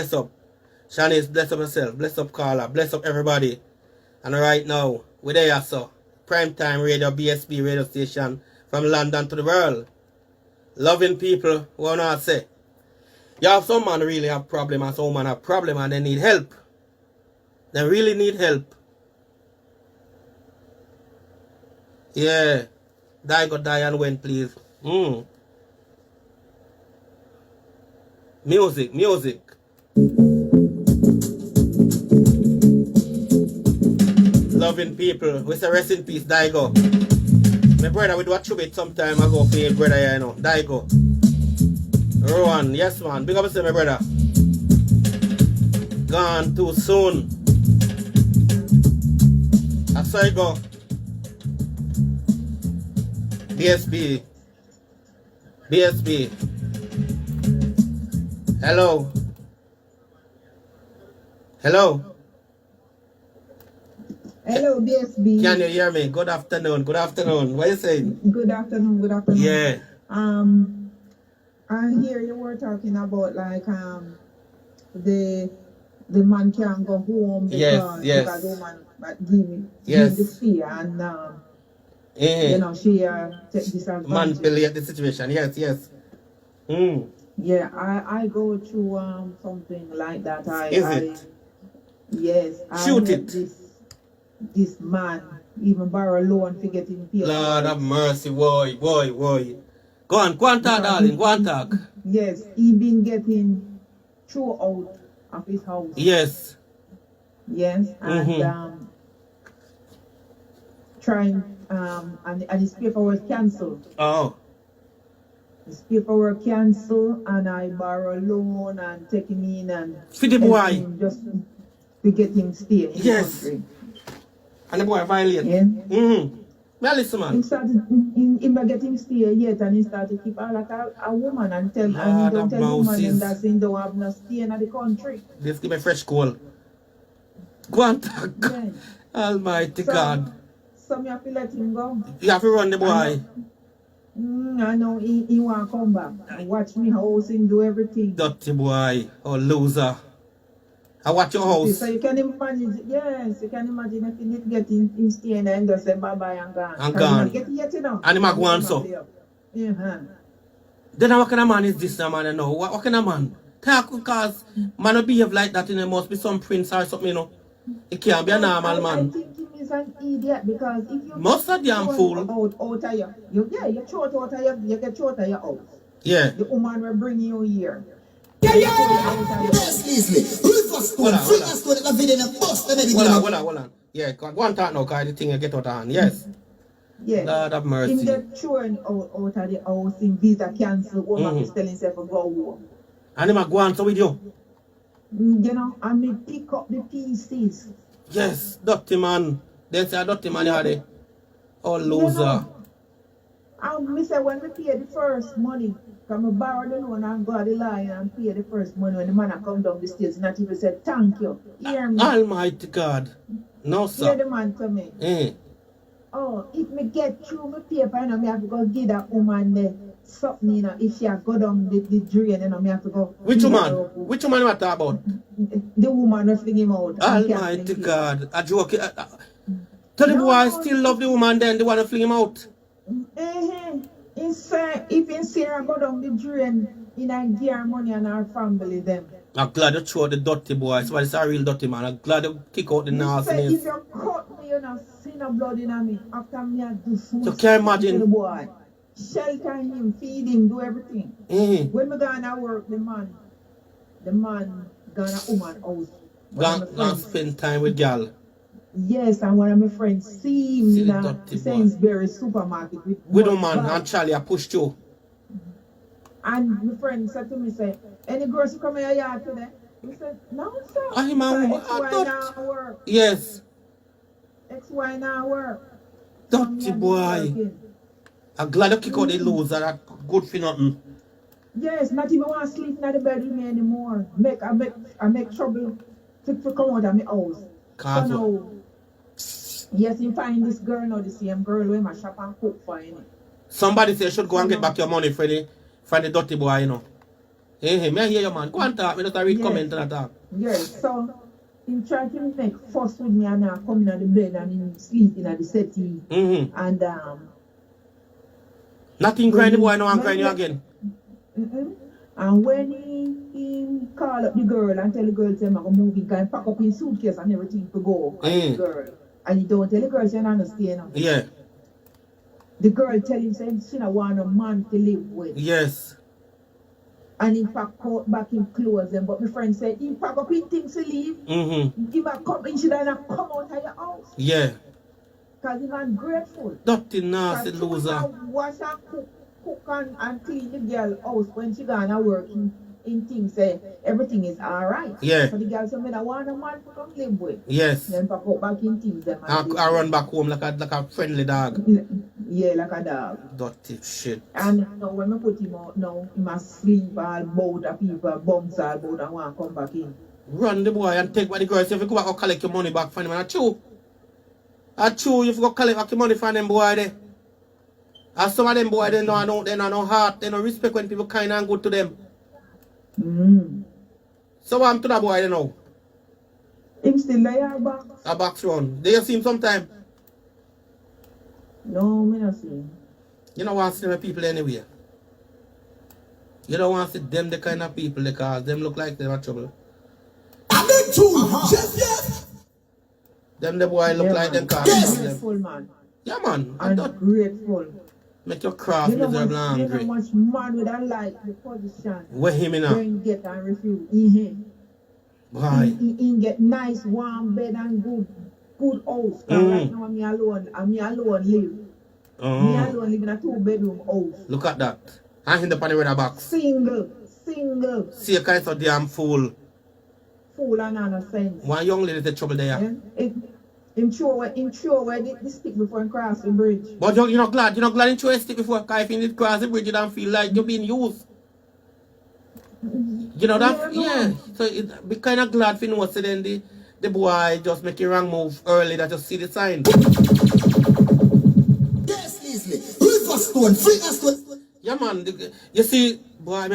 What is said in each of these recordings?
bless up. Shanice, bless up yourself. Bless up Carla. Bless up everybody. And right now, we're there, so. Primetime Radio, BSB radio station from London to the world. Loving people, what I say. You have some man really have problem and some man have problem and they need help. They really need help. Yeah. Die go die and win, please. Music, music. Loving people. We say rest in peace, Daigo. My brother, we do a tribute some time ago for your brother here, you know. Daigo. Rowan, yes man. Big up to my brother. Gone too soon. I saw you go. BSB. BSB. Hello. Hello. Hello, BSB. Can you hear me? Good afternoon. Good afternoon. What are you saying? Good afternoon. Good afternoon. Yeah. I hear you were talking about like the man can't go home because the woman give the fear and you know she take disadvantage. Manipulate the situation. Yes, yes. Yeah, I go through something like that. Yes. Shoot I it. This man even borrow loan to get him paid. Lord have mercy, boy. Go on talk, darling. Go on talk. Yes, he been getting thrown out of his house. Yes. Yes, and trying and his paperwork cancelled. Oh. His paperwork cancelled and I borrow loan and take him in and for the boy. Just to get him stay in the country. And the boy violate. Yeah. Well, listen, man. He started, he get him stay yet and he started to keep her like a woman and tell and he don't tell the woman that he don't have no stay in the country. Just give me a fresh call. Go on talk. Yeah. Almighty God. So me have to let him go. You have to run the boy. I know he want to come back and watch me house and do everything. Dirty boy. Oh, loser. I watch your house. So you can imagine, yes, you can imagine if you did get him staying there and just say bye-bye and gone. And gone. Get yet, you know. And him a go on so. Yeah. Then what kind of man is this man, you know? What kind of man? Talk because man will behave like that, and there must be some prince or something, you know. He can't be a normal man. I think he is an idiot because if you must a damn fool. Out of you throw it out of your, you get thrown out of your house. Yeah. The woman will bring you here. Hold on. Yeah, go on talk now, because the thing you get out of hand. Yes. Yeah. Lord have mercy. Him get thrown out of the house, in visa cancel, woman is telling himself to go home. And him a go on so with you? You know, and me pick up the pieces. Yes, dirty man. They say a dirty man here there. Oh, loser. You know, and me say when we pay the first money, come borrow the loan and go to the line and pay the first money when the man come down the stairs, not even say thank you. Hear me? Almighty God. No, sir. Hear the man to me. Oh, if me get through my paper, you know, me have to go give that woman the something, you know, if she have go down the drain, you know, me have to go. Which woman? Which woman you talk about? The woman will fling him out. Almighty God. A joke. Tell the boy I still love the woman then, the one to fling him out. If in Sarah go down the drain, in I give her money and her family them. I'm glad you throw the dirty boy. So it's a real dirty man. I'm glad you kick out the nastiness. If you cut me, you know, see no blood in me. After me, I do so much. You can't imagine. The boy. Shelter him, feed him, do everything. When we gonna work, the man gonna woman house. Gonna spend time with girl. Yes, and one of my friends see me in a Sainsbury's supermarket with a man and Charlie I pushed you. And my friend said to me, say, any girls who come in your yard today? He said, no, sir. I'm a XY now work. Yes. XY now work. Dirty boy. I'm glad you kick out the loser. That's good for nothing. Yes, not even want to sleep in the bed with me anymore. I make trouble to come out of my house. So now, yes, you find this girl now, the same girl where my shop and cook for him. Somebody say you should go and get back your money for the dirty boy, you know. Hey, may I hear you, man? Go and talk. Me just read comment and talk. Yes, so he tried to make fuss with me and I come in the bed and he sleeping at the settee. And nothing crying the boy now and crying you again. And when he call up the girl and tell the girl say I'm gonna move, he can pack up his suitcase and everything to go and the girl. And he don't tell the girl say I understand. Yeah. The girl tell him say she don't want a man to live with. Yes. And he pack out back in clothes and but my friend said he pack up his things to leave. He might come in, she don't come out of your house. Yeah. Because he's ungrateful. Dirty nasty loser. Wash and cook and clean the girl house when she gonna work in things say everything is alright. Yeah. So the girl said, I want a man to come live with. Yes. Then pack out back in things them I run back home like a friendly dog. Yeah, like a dog. Dirty shit. And now when I put him out now, he must sleep all about and people bounce all about and want to come back in. Run the boy and take what the girl say if you go back and collect your money back from him. And I chew if you go collect back your money from them boy there. And some of them boy they know no heart, they no respect when people kind and good to them. So what happened to that boy they know? Him still there box? A box run. Do you see him sometime? No, me not see him. You don't want to see them people anywhere. You don't want to see them the kind of people because them look like they're in trouble. I'm in tune. Yes. Them the boy look like them cause grateful man. Yeah man. I'm grateful. Make your craft miserable and angry. You know much man with a like the position. Where him in now? When get and refuse. Why? He get nice warm bed and good house. Right now me alone live. Me alone live in a 2-bedroom house. Look at that. And in the panel with a box. Single. See a kind of damn fool. Fool and no sense. One young lady the trouble there. Him throw away the stick before he cross the bridge. But you're not glad him throw a stick before if he did cross the bridge you don't feel like you're being used. You know that? Yeah. So be kind of glad for you know so then the boy just make a wrong move early that you see the sign. Yes, Leslie. Free. Yeah man, you see, boy,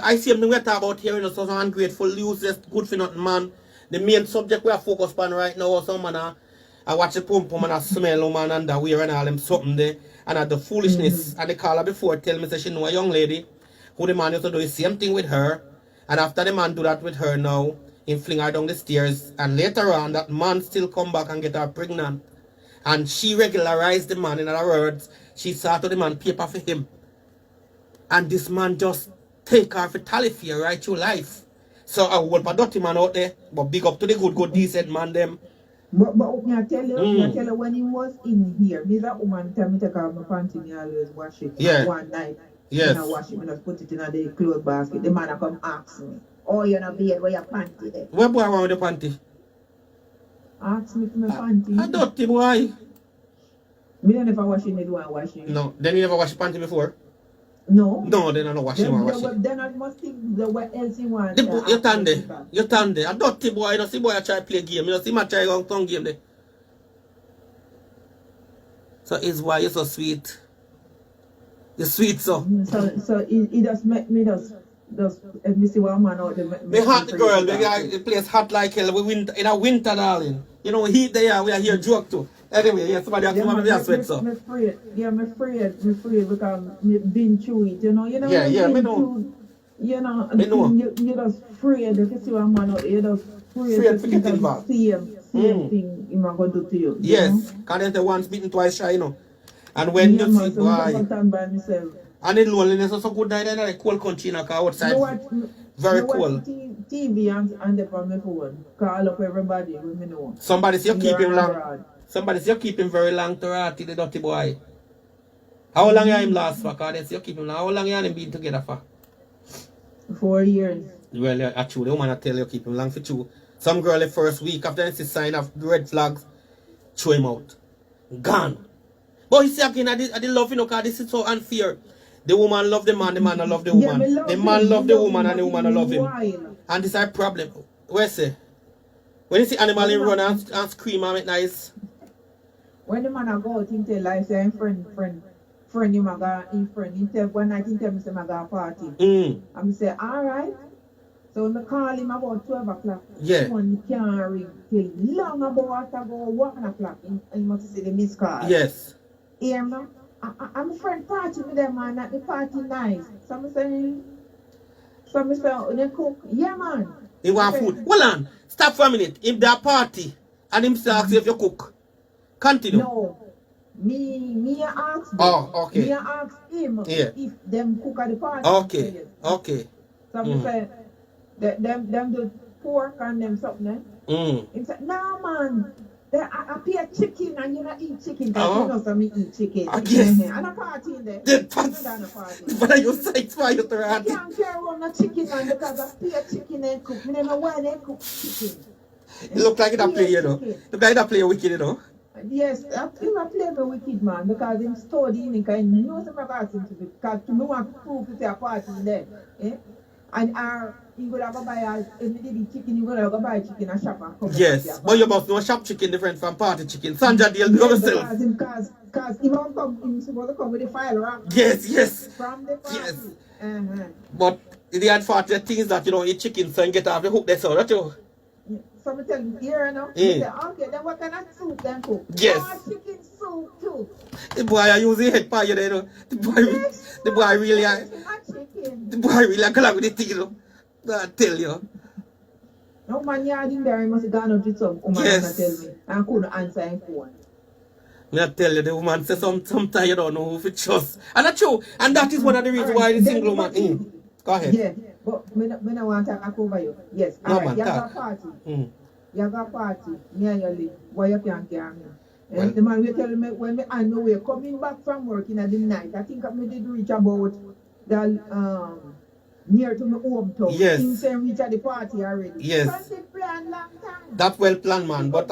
I see him we talk about here, you know, so ungrateful, useless, good for nothing man. The main subject we are focused on right now is some man I watch the pum and I smell woman underwear and all them something there. And at the foolishness and the caller before tell me that she know a young lady who the man used to do the same thing with her. And after the man do that with her now, he fling her down the stairs. And later on, that man still come back and get her pregnant. And she regularized the man, in other words, she saw to the man paper for him. And this man just take her for tally right through life. So I will put dirty man out there, but big up to the good decent man them. But I tell you, when he was in here, me that woman tell me to take off my panty, me always wash it. Yeah. One night. Yes. I wash it, I just put it in the clothes basket. The man come ask me, oh, you're not beard, where your panty there? Where boy want with the panty? Ask me for my panty. A dirty boy. Me don't never wash it, they don't wash it. No, then you never wash your panty before? No. No, they don't know wash it. Then I must think the what else you want. You're tande. A dirty boy, you don't see boy I try to play game. You don't see my try to tongue game there. So it's why you're so sweet. You're sweet so. So it just make me just if me see one man out there. Me hot the girl, the place hot like hell. We in a winter, darling. You know, heat there, we are here joke too. Anyway, yeah, somebody has to come and sweat so. I'm afraid because I've been through it, you know. Yeah, me know. You know, you're just afraid if you see one man out there, you're just afraid to get involved. Same thing he's going to do to you. Yes, because they're once beaten, twice shy, you know. And when you see, boy, and the loneliness is so good that in a cold country, you know, outside, very cold. TV and the on my phone, call up everybody, we know. Somebody say you keep him long. Somebody say you keep him very long to rot, the dirty boy. How long you him last for? Because they say you keep him long. How long you and him been together for? 4 years. Well, actually, the woman I tell you keep him long for 2. Some girl the first week after they sign of red flags, throw him out. Gone. But you see again, I did love, you know, because this is so unfair. The woman love the man don't love the woman. The man love the woman and the woman don't love him. And this is a problem. Where's it? When you see animal in run and scream and make nice. When the man go out into life, say friend friend him tell one night he tell me say I got a party. And I say, alright. So I call him about 12 o'clock. Yeah. Phone can't ring till long about ago 1 o'clock. He must see the missed call. Yes. Hear me? I'm a friend party with them man at the party nice. So I say, they cook. Yeah man. He want food. Hold on. Stop for a minute. If they party and him say ask you if you cook. Continue. No. Me ask them. Oh, okay. Me ask him if them cook at the party. Okay. Okay. So I say, them do pork and them something. He said, no man. I pay a chicken and you not eat chicken. Because you know some eat chicken. Yes. And a party in there. But you say it's why you throw I can't carry on a chicken man because I pay a chicken and cook. I don't know why they cook chicken. It look like it a play, you know. Look like it a play wicked, you know. Yes, I play the wicked man because him study in because he knows I'm about him to be. Because to me want to prove to a party there. And he would have to buy if he did chicken, he would have to buy chicken and shop and come. Yes, but you must know shop chicken different from party chicken. Sandra deal with yourself. Because he won't come, he's supposed to come with the file wrap. Yes. From the party. Yes. But the unfortunate thing is that you don't eat chicken so you get off the hook that's all that you. So I tell him, here you know, say, okay, then what kind of soup then cook? Yes. Chicken soup too. The boy I use the head for you there, you know. The boy really the boy really go along with the thing, you know. I tell you. No man yard in there, he must have gone out with some woman and tell me. I couldn't answer him phone. I tell you, the woman says sometimes you don't know who to trust. And that's true. And that is one of the reasons why the single woman. Go ahead. Yeah, but I don't want to talk over you. Yes, no, alright, man, you have a party. You have a party. Me and you live. Why you can't carry me? And the man will tell me when me on my way coming back from work in the night. I think I did reach about the near to my hometown. Yes. He said reach at the party already. Yes. Plan long time. That's well planned, man. But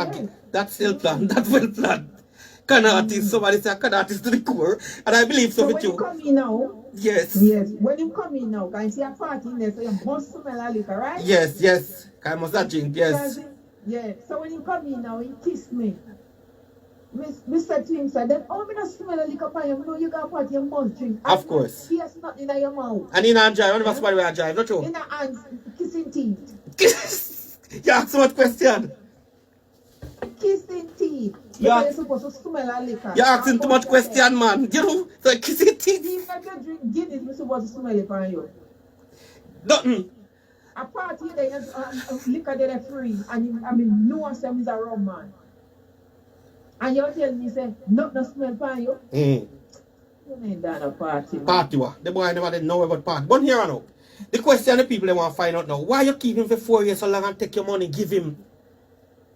that's still planned. That's well planned. Can artist, somebody say can artist to the core. And I believe so with you. When you come in now. Yes. Yes. When you come in now, can you see a party in there, so you must smell a liquor, right? Yes, yes. I must have drink, yes. Yeah. So when you come in now, he kissed me. Me said to him, then oh, me not smell a liquor for you. No, you got a party, you must drink. Of course. Yes, nothing in your mouth. And in a drive, whenever somebody will drive, not true? In a hands, kissing teeth. You ask so much question. Kissing teeth. You're supposed to smell a liquor. You're asking too much question, man. You know, so kissing teeth. Even if you drink Guinness, we're supposed to smell it for you. Nothing. A party there is liquor there free. And I mean, no one says he's a rum man. And you tell me, say, nothing smell for you. You ain't done a party. Party what? The boy never did know about party. But here I know. The question the people they want to find out now. Why you keep him for 4 years so long and take your money, give him?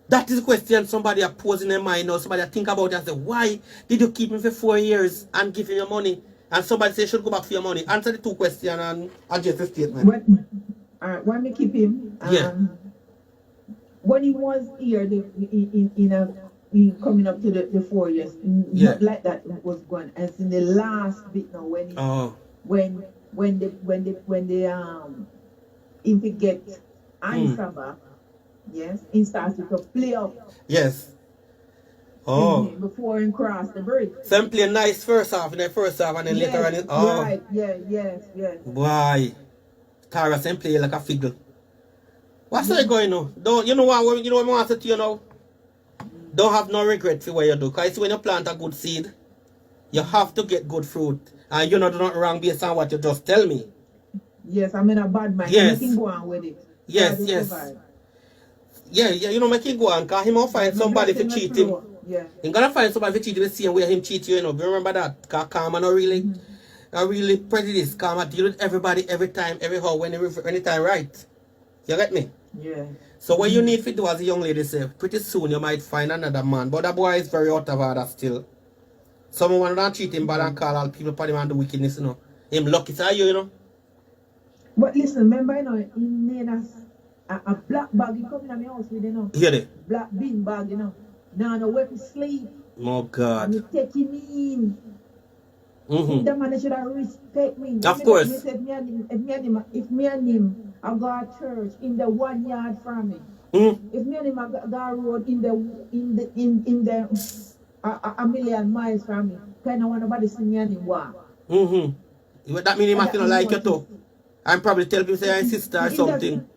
That is the question somebody are posing in their mind now. Somebody think about it and say, why did you keep him for 4 years and give him your money? And somebody say, you should go back for your money. Answer the two questions and address the statement. Why me keep him? When he was here in coming up to the 4 years, not like that was going. As in the last bit now when if he get answer back, yes, he started to play up. Yes. Oh. Before he crossed the bridge. So him play nice first half and then later on. Oh. Right. Yeah. Yes. Why? Tara him play like a fiddle. What's that going on? Don't you know what I want to say to you now? Don't have no regret for what you do. Because when you plant a good seed, you have to get good fruit. And you're not doing wrong based on what you just tell me. Yes, I'm in a bad mind. Yes. You can go on with it. Yes. Yeah, you know, make him go on. Because he might find somebody to cheat him. Yeah. He's going to find somebody to cheat him the same way him cheat you, you know. Remember that? Because Karma not really prejudice. Karma deal with everybody, every time, every how, anytime, right? You get me? Yeah. So what you need to do as a young lady say, pretty soon you might find another man. But that boy is very out of order still. Someone don't treat him bad and call all people for him and do wickedness, you know. Him lucky to you know. But listen, remember, you know, he made us a black bag. He come in my house with, you know. Hear it? Black bean bag, you know. Now, no way to sleep. Oh, God. And you take him in. The man should have respect me. Of course. If me and him I go to church in the 1 yard from me. If me and him I go road in the a million miles from me. Kind of want nobody see me anymore. That means he must not like you too. I'm probably tell people say I'm sister or something.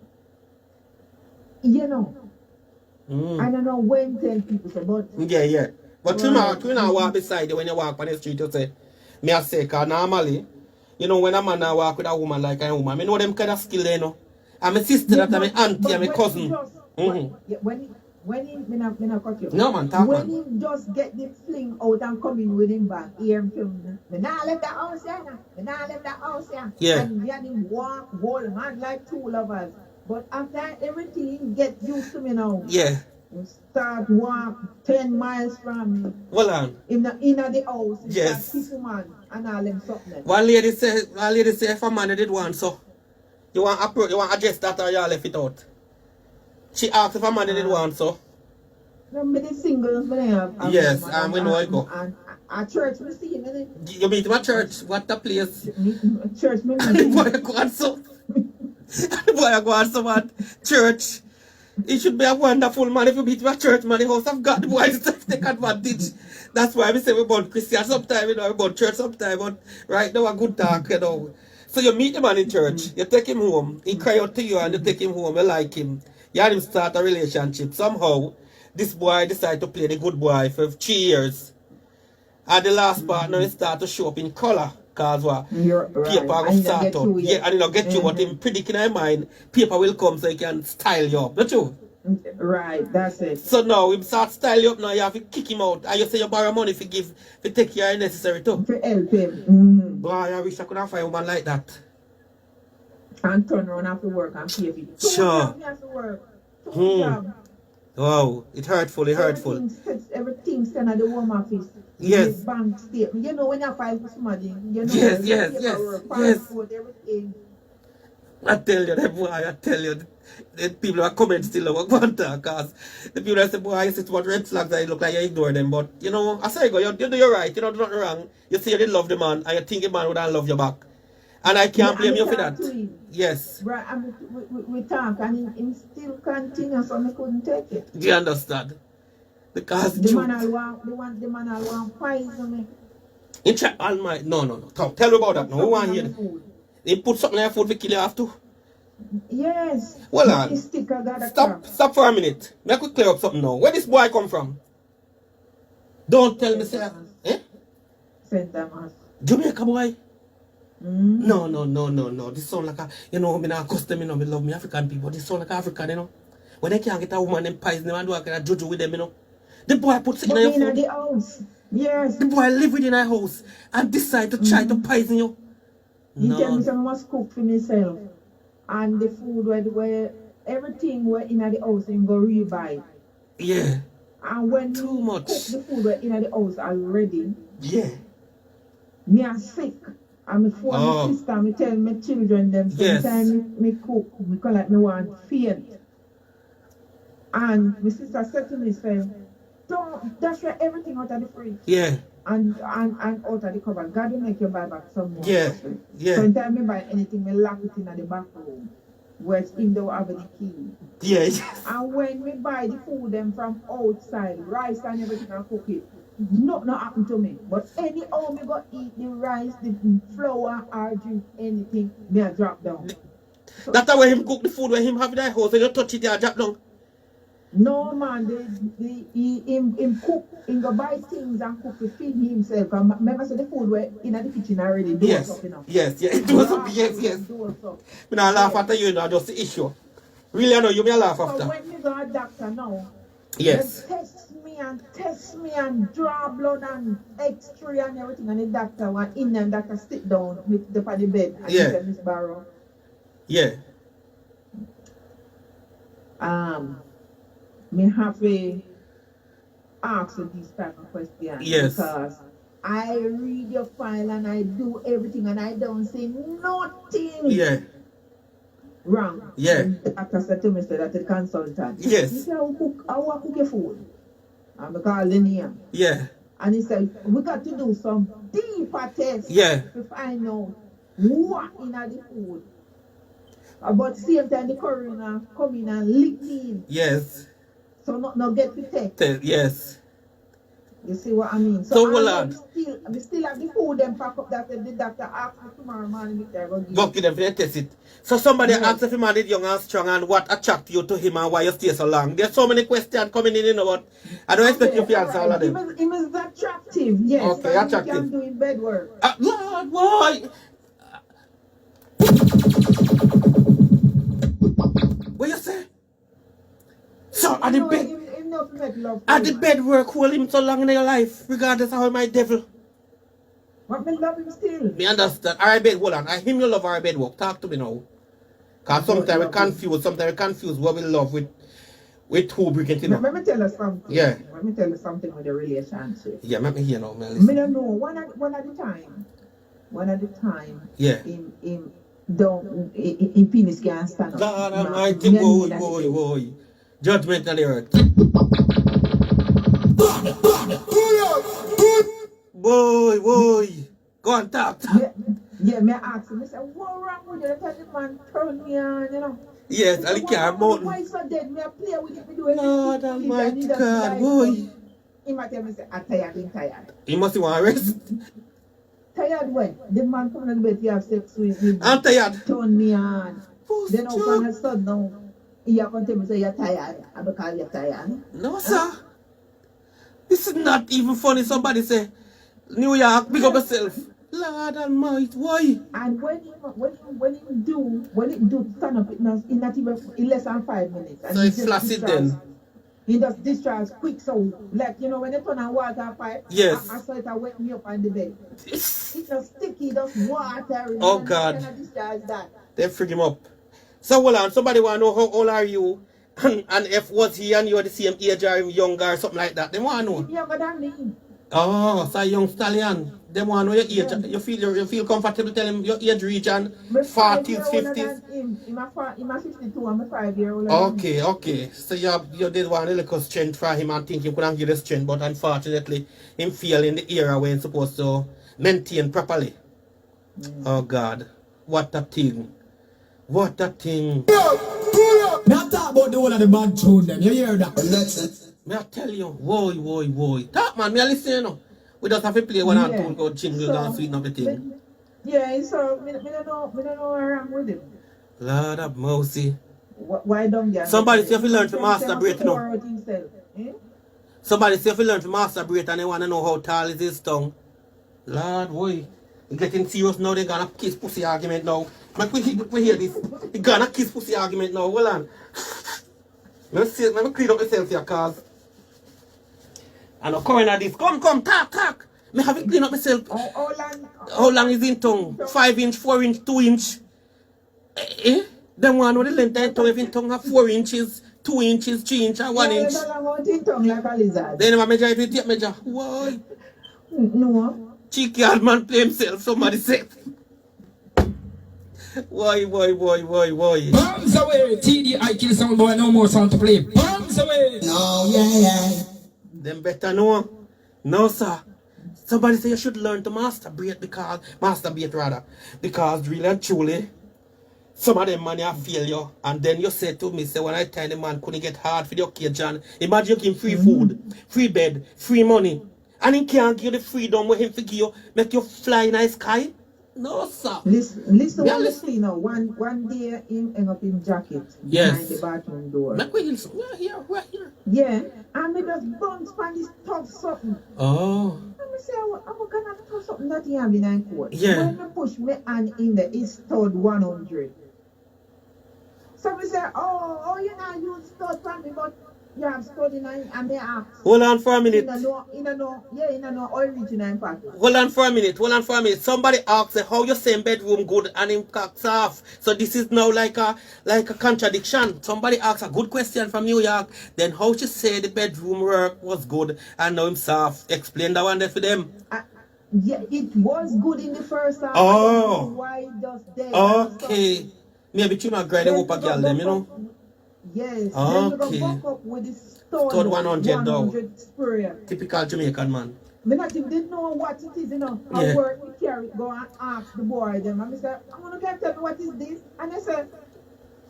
You know. I don't know when tell people so, but yeah. But you know walk beside you when you walk on the street, you say, me I say, cause normally, you know, when a man walk with a woman like a woman, I know them kind of skill they know. I'm my sister, that I'm my auntie, I'm my cousin. When he not cut you. No man, talk when he just get the fling out and come in with him back, hear him film. Me nah left the house here. Me nah left the house here. Yeah. And me and him walk, hold hand like two lovers. But after everything, get used to me now. Yeah. You start walk 10 miles from me. Well on. In the house, yes. Kiss man and all them something. One lady say if a man did one, so you want address that or you left it out. She asked if a man did one, so. No, me the singles, but yes, and we know I go. And at church, we see him. You meet him at church? What the place? Church, me and the boy go on so. The boy go on so man. Church. He should be a wonderful man if you meet him at church, man. The house of God, the boy is take advantage. That's why we say we about Christian sometimes, you know, about church sometimes, but right now a good talk, you know. So you meet the man in church, you take him home, he cry out to you and you take him home, you like him. You and him start a relationship. Somehow, this boy decide to play the good boy for 3 years. And the last part now he start to show up in color. Cause what? Paper will start up. Yeah, and he'll get you what him predict in your mind. Paper will come so he can style you up. Not true? Right, that's it. So now he start style you up now, you have to kick him out. And you say you borrow money to take your necessary too. To help him. Boy, I wish I could have find a woman like that. And turn around after work and pay for it. Sure. Wow, it's hurtful, Everything's sent at the home office. Yes. Bank statement. You know when you file for somebody, you know. Yes. Passport, everything. I tell you, that boy, the people are coming still over one talk, because the people that say, boy, I see what red flags, I look like you ignore them. But, you know, I say, you do your right, you know, do nothing wrong. You say you didn't love the man, and you think the man would not love you back. And I can't blame you for that. Yes. Right, and we talk, and he still continues, so we couldn't take it. Do you understand? Because the man will want poison me. In check all my no. Tell me about that. No, who want hear? They put something in your food to kill you after. Yes. Well on. Stop for a minute. Let me clear up something now. Where this boy come from? Don't tell me say. St. Thomas. Jamaica boy? No. This sound like a, you know, me not custom, you know, me love me African people. This sound like African, you know. When they can't get a woman and poison them and do a kind of juju with them, you know. The boy puts it in your food. The house. Yes. The boy live within a house and decide to try to poison you. He tell me I must cook for myself. And the food where everything were in the house and go rebuy. Yeah. And when too much cook the food were in the house already. Yeah. Me are sick. And my phone my sister, me tell my children them sometimes me cook, me call like me want faint. And my sister said to me, say, don't dash everything out of the fridge. Yeah. And out of the cupboard. God will make you buy back some more. Yeah. Yeah. So anytime me buy anything, me lock it in the back room. Where it's in the have the key. Yeah. And when we buy the food them from outside, rice and everything and cook it, nothing happen to me. But anyhow me go eat the rice, the flour, or drink anything, me a drop down. So, that's the way him cook the food when him have in the house and you touch it, you drop down. No man, him cook, him go buy things and cook to feed himself. And remember, so the food were in the kitchen already. Yes, it was up, yes. Me not laugh after you, know, just the issue. Really, I know you may laugh after. So when me go to doctor now, yes. They test me and draw blood and X-ray and everything. And the doctor, one Indian doctor, sit down with the bed and he said, Miss Barrow. Yeah. Me have to ask you these type of questions. Yes. Because I read your file and I do everything and I don't see nothing wrong. Yeah. And the doctor said to me, that the consultant. Yes. He said, I will cook your food. And I called in here. Yeah. And he said, we got to do some deeper tests to find out what in the food. But same time the coroner come in and lick me in. Yes. So not get to take. Yes. You see what I mean? So hold on. We still have the food them pack up that the doctor asked me tomorrow morning if they're going to Go give them for test it. So somebody asked if the man is young and strong and what attracted you to him and why you stay so long. There's so many questions coming in, you know, but I don't expect you to answer all of them. He is attractive, yes. Okay, attractive. He can do in bed work. Lord, why? What you say? So at the bed work hold him so long in your life, regardless of how my devil. But me love him still. Me understand. Alright, bed, hold on. I him you love our bed work. Talk to me now. Because sometimes we confuse what we love with who bring it in. Let me tell you something. Yeah. Let me tell you something with the relationship. Yeah, let me hear now, man. Me don't know. One at the time. Yeah. In penis can't stand up. God Almighty, boy. Judgment on the earth. Boy. Go on, talk. Yeah, me ask him. I said, what wrong with you? Let the man turn me on, you know. Yes, I can't mountain. Why so dead? Me play with it. Me do it. Lord Almighty God, boy. He might tell me, say, I'm tired. He must want to rest. Tired when? The man come in the bed to have sex with me. I'm tired. Turn me on. Then all of a sudden now, he going to tell me, say, you're tired. And because you're tired. No, sir. This is not even funny. Somebody say, New York, pick up yourself. Lord Almighty, why? And when it do stand up, in not even in less than 5 minutes. And so it's flaccid then? He just discharge quick, so like you know when they turn on water pipe. Yes. I saw it wake me up on the bed. It's just sticky, just water. Oh God. Discharge that. They freak him up. So hold on, somebody want to know how old are you? And if was he and you are the same age or younger or something like that, they want to know. He's younger than me. Oh, so a young stallion. They want to know your age. Yeah. You feel comfortable telling him your age region 40s, 50s? I'm 52, I'm a 5-year-old. Okay. So you did want a little strength for him and think you couldn't give the strength, but unfortunately, him feel in the era where he's supposed to maintain properly. Oh God. What a thing. What a thing. Now talk about the whole of the bad tune them. You hear that? Me I tell you, boy. Talk man, me I listen you know. We just have to play one and two called jingles and sweeten up the thing. Yeah, so me don't know where I'm with him. Lord of mercy. Why don't you? Somebody say if you learn to masturbate, you know. Somebody say if you learn to masturbate and they want to know how tall is his tongue. Lord, boy. It's getting serious now, they're gonna kiss pussy argument now. But we hear this. They're gonna kiss pussy argument now. Hold on. Let me clean up myself here, cause I know coming at this. Come, talk. Me have it clean up myself. How long is in tongue? 5 inch, 4 inch, 2 inch. Them one know the length of tongue if in tongue have 4 inches, 2 inches, 3 inches, and 1 inch. They never measure if you take measure. Why? No. Cheeky old man play himself, somebody said. Why? Bombs away! TDI kill some boy, no more sound to play. Bombs away! No, yeah. Them better know. No, sir. Somebody say you should learn to masturbate because really and truly, some of them money I feel you. And then you say to me, say when I tell the man couldn't get hard for the occasion, imagine you give him free food, free bed, free money. And he can't give you the freedom with him to give you, make you fly in the sky. No, sir. Listen, now. One day, him hang up his jacket behind the bathroom door. We're here. Yeah, and me just bounce on this tough something. Oh. And me say, I'm gonna tough something that he have in his coat. Yeah. When me push me hand in there, it's stud 100. So me say, oh, you know, you stud for me, but you have studied and they ask. Hold on for a minute. In no original package. Hold on for a minute. Somebody asked how you saying bedroom good and him cocks off. So this is now like a contradiction. Somebody asked a good question from New York. Then how she say the bedroom work was good and now him soft. Explain that one there for them. Yeah, it was good in the first half. Oh. Why does they? Okay. Maybe you might grind up a girl them, you know. Yes. Okay. Then you go back up with this stud 100 sprayer. Typical Jamaican man. Me not even didn't know what it is, you know. Yeah. I work, we carry it, go and ask the boy them. And I say, I'm gonna tell me what is this? And they say,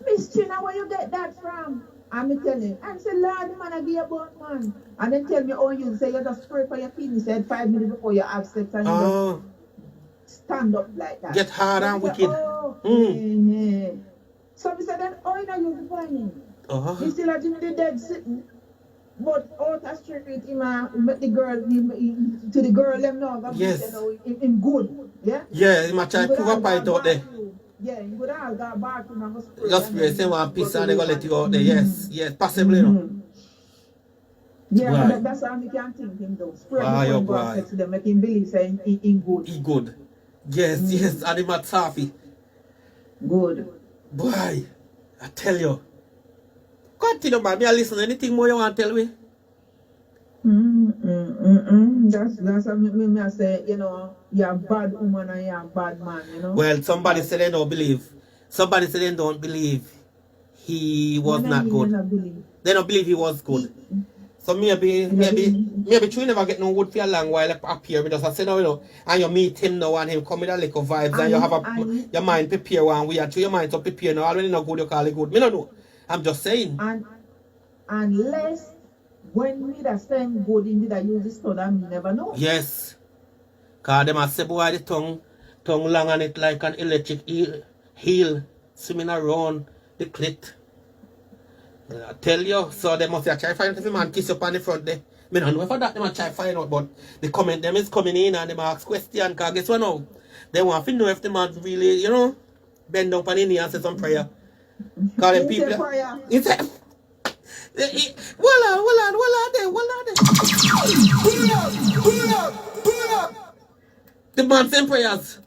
Miss China, where you get that from? And me tell him, I said, Lord, the man, I be about man. And then tell me, oh, you say you just spray for your penis, said 5 minutes before you have sex, and you just stand up like that. Get hard so and wicked. Oh, So we said, then, oh, you know, you're fine. He still had him the dead sitting. But out the street, him met the girl, to the girl, them know, yes. You know, him good. Yeah? Yeah, he might try to prove a point out there. Yeah, you would have got bathroom and go spray. Just spray, say one piece and they go let you go out there. Yes, yes, possibly, you know. Yeah, right. That's how we can think him though. Spray before he go have sex with them, make him believe saying he good. He good. Yes, yes, and him at happy. Good. Boy, I tell you. Continue, man. Me listen. Anything more you want to tell me? That's what me I say, you know, you're a bad woman and you're a bad man, you know. Well, somebody said they don't believe. Somebody said they don't believe he was not good. They don't believe he was good. So maybe you never get no wood for a long while up here because I say no, you know, and you meet him now and him come with a little vibes and you have your mind prepare one way and your mind to prepare now. Already not good, you call it good. Me no know. I'm just saying. And unless when me that same good in that use this stone, I never know. Yes. Cause them a say boy the tongue long on it like an electric heel swimming around the clit. I tell you, so they must have try find out if a man kiss up on the front there. Me don't know if that they must try find out, but the comment them is coming in and they ask question, cause guess what now? They want to know if the man really, you know, bend down on the knee and say some prayer. Call them people. It's a the man saying prayers.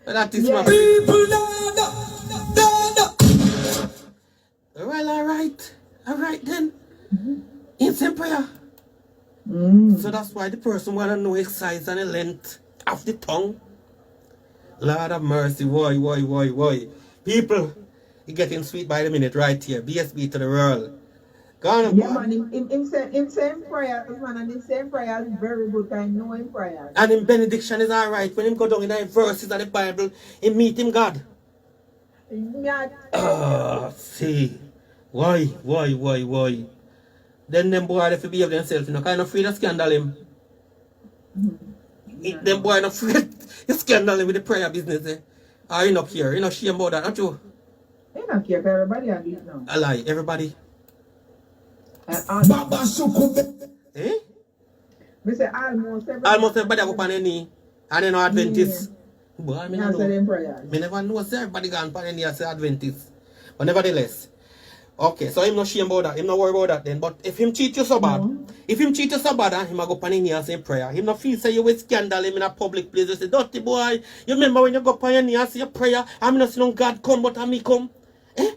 That is my people. Well, alright then. It's in prayer. So that's why the person want to know the size and the length of the tongue. Lord of mercy, why. People, you're getting sweet by the minute right here. BSB to the world. Go on, yeah, man, him same prayer, man, and him same prayer is very good, I know him prayer. And in benediction is alright. When him go down in the verses of the Bible, he meet him God. See. Why? Then them boy have to behave themselves, you know, kind of free to scandal him. Them boy not free to scandal him with the prayer business, eh? Or you not care, you not shame about that, not you? You not care for everybody I do it now. I lie, everybody. Eh? We say almost everybody go on their knee. And they know Adventists. Yeah. Boy, I never know everybody gone on their knee and say Adventists. But nevertheless. Okay, so him not shame about that. Him not worry about that then. But if him cheat you so bad, if him cheat you so bad and him go on his knee and say prayer, him not feel say you will scandal him in a public place. You say, dirty boy, you remember when you go on your knee and say your prayer, I'm not saying God come, but I me come. Eh?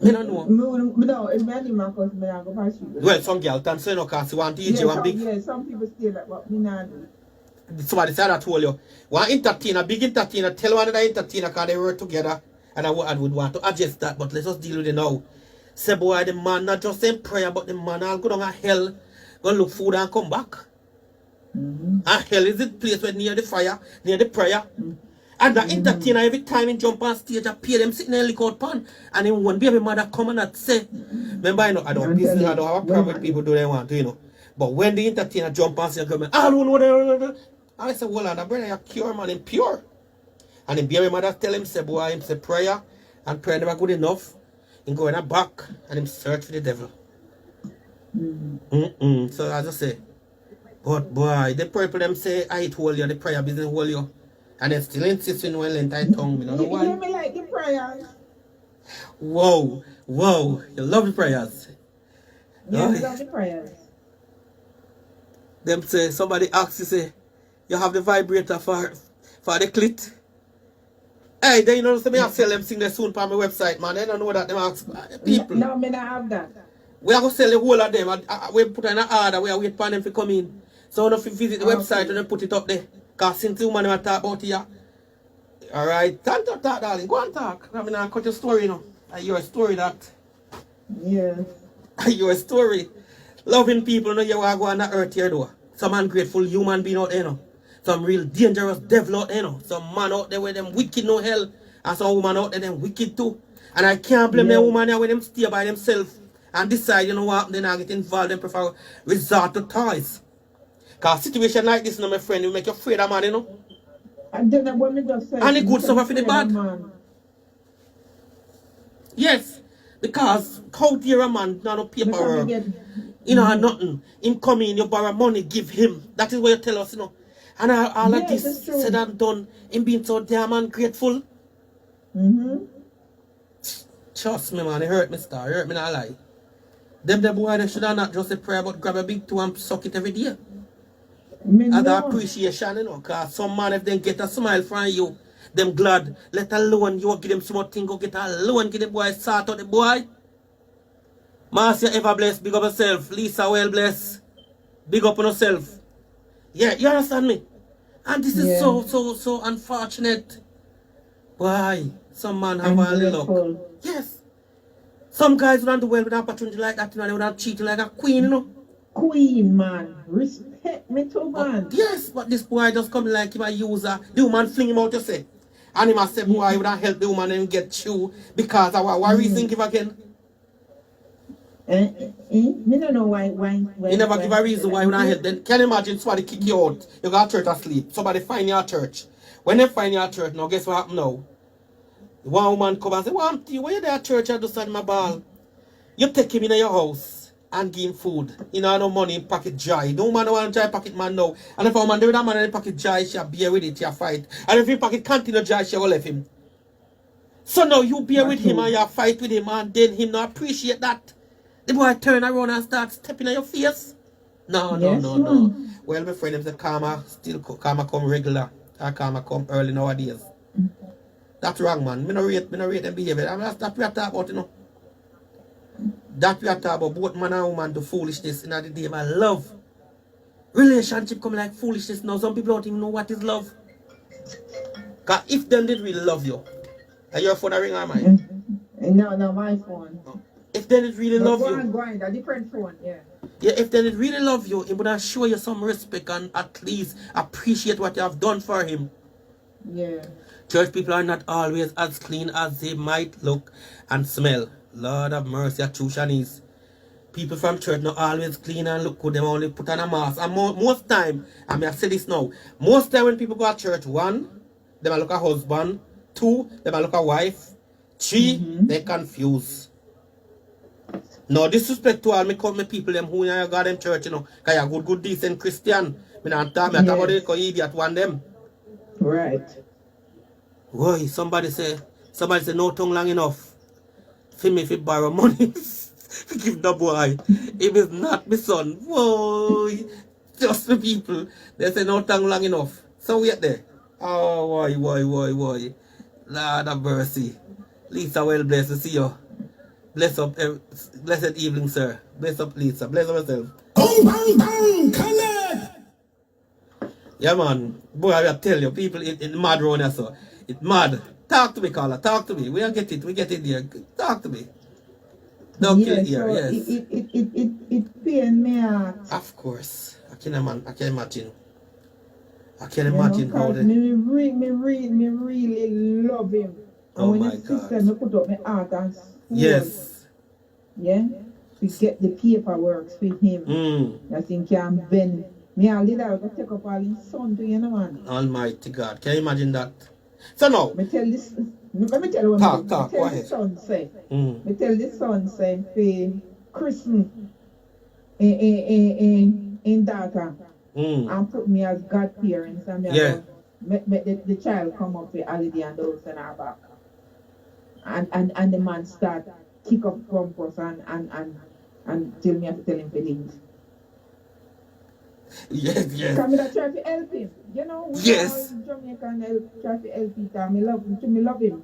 Me don't know. No, it's many man because me not go pass you. Well, some girl can say no because you want DJ one big. Yeah, some people still like, but me not do. Somebody said I told you. One entertainer, big entertainer, tell one of the entertainer because they work together. And I would want to adjust that, but let's just deal with it now. Say, boy, the man not just saying prayer, but the man will go down to hell, go look food and come back. And hell is the place where near the fire, near the prayer. And the entertainer, every time he jump on stage, I pay them sitting in a liquor pan. And then one baby mother come and say, remember, you know, I don't have a problem with people do they want to, you know. But when the entertainer jump on stage, I don't know what I say, well, the brother, you're pure, man, and pure. And the baby mother tell him, say, boy, him say prayer, and prayer never good enough. He go in a back, and him search for the devil. So as I say, but boy, the people them say, I hold you, the prayer business hold you. And they still insist in one length I tongue, me don't know why. You me like the prayers. Whoa, you love the prayers. Yeah, I love the prayers. Them say, somebody asks you, say, you have the vibrator for the clit. Hey, they know me I sell them thing there soon on my website, man. They don't know that them ask people. No, me not have that. We are going to sell the whole of them. We put in an order, we are waiting for them to come in. So if you visit the website and then put it up there. Because since the woman I talk about here. Alright, time to talk, darling. Go and talk. I mean, I'll cut your story, you know. Your story that. Yeah. Your story. Loving people, you know, you are going on the earth here, though. Some ungrateful human being out there, you know. Some real dangerous devil out there, you know. Some man out there with them wicked no hell. And some woman out there them wicked too. And I can't blame them woman there when them stay by themselves. and decide, you know what, then I get involved and prefer resort to toys. Because situation like this, you know, my friend, will make you afraid of man, you know. And then what me just say, And the good suffer for the bad. Man. Yes. Because how dare a man not no paperwork, you know, nothing. Him come in, you borrow money, give him. That is what you tell us, you know. And all of this said and done, him being so damn ungrateful. Trust me, man, it hurt me, star. It hurt me, not lie. Them the boy, they should have not just a prayer, but grab a big two and suck it every day. As appreciation, you know, because some man, if they get a smile from you, them glad, let alone you give them some thing, go get a loan, give the boy, sort out the boy. Marcia ever blessed, big up yourself. Lisa well blessed, big up on yourself. Yeah, you understand me? And this is so unfortunate. Why? Some man have a little luck. Yes. Some guys would not do well with an opportunity like that, you know, they would not treat you like a queen, you know. Queen, man. Respect me too, man. Yes, but this boy just come like him a user. The woman fling him out, you say. And he must say, boy, he would not help the woman and get through because of what reason give again? Me don't know why. You never give a reason why you not help. Then can you imagine somebody kick you out? You got church asleep. Somebody find you at church. When they find you at church, now guess what happen now? One woman come and say, well, auntie, why you there at church? I just had my ball. You take him in your house and give him food. You know, no money in pocket joy. Don't man want to try pocket man now. And if a woman do that man in pocket joy, she'll bear with it, she'll fight. And if he pocket continue joy, she'll left him. So now you bear with him and you fight with him and then him not appreciate that. The boy turn around and start stepping on your face. No. Well, my friend, if the karma come regular, or karma come early nowadays. That's wrong, man. Me no rate them behavior. I mean, that's what we are talking about, you know. That we are talking about both man and woman do foolishness in the day. I love. Relationship come like foolishness now. Some people don't even know what is love. Because if them did really love you, are your phone a ring or mine? No, my phone. If they did really love you. Go on, a different phone, yeah. Yeah, if they did really love you, it would have show you some respect and at least appreciate what you have done for him. Yeah. Church people are not always as clean as they might look and smell. Lord have mercy, a true Shanice. People from church not always clean and look good. They only put on a mask. And most time, I mean I say this now, most time when people go to church, one, they might look a husband. Two, they might look a wife. Three, they confused. No disrespect to all my people them who you got them church, you know. Because you're good, decent Christian. I talk about the idiot one them. Right. Why? Somebody say no tongue long enough. For me if you borrow money. Give the boy. If it's not my son. Whoa. Just the people. They say no tongue long enough. So wait there. Oh why. Lord have mercy. Lisa well blessed to see you. Bless up, blessed evening, sir. Bless up, Lisa. Bless up yourself. Bang, connect! Yeah, man. Boy, I will tell you, people, it's mad around here, so. It's mad. Talk to me, caller. Talk to me. We get it. We get it there. Talk to me. Don't kill it here, yes. It pain me out. Of course. I can imagine. I can imagine how they... Me really love him. Oh and when my God. Sister, me put up my heart and soul. Yes. Yeah? To get the paperwork with him. I think can bend. Me a little go take up all his son to you, know, man. Almighty God. Can you imagine that? So now. Me tell this. Let me tell you what talk, me tell the son say. Me tell the son say for Christmas in daughter. And put me as godparents and make the child come up with holiday and those and our back. And the man start kick up rumpus and tell me I have to tell him to leave. Yes. Come to try to help him. You know, we yes. Jamaican try to help him because me love him.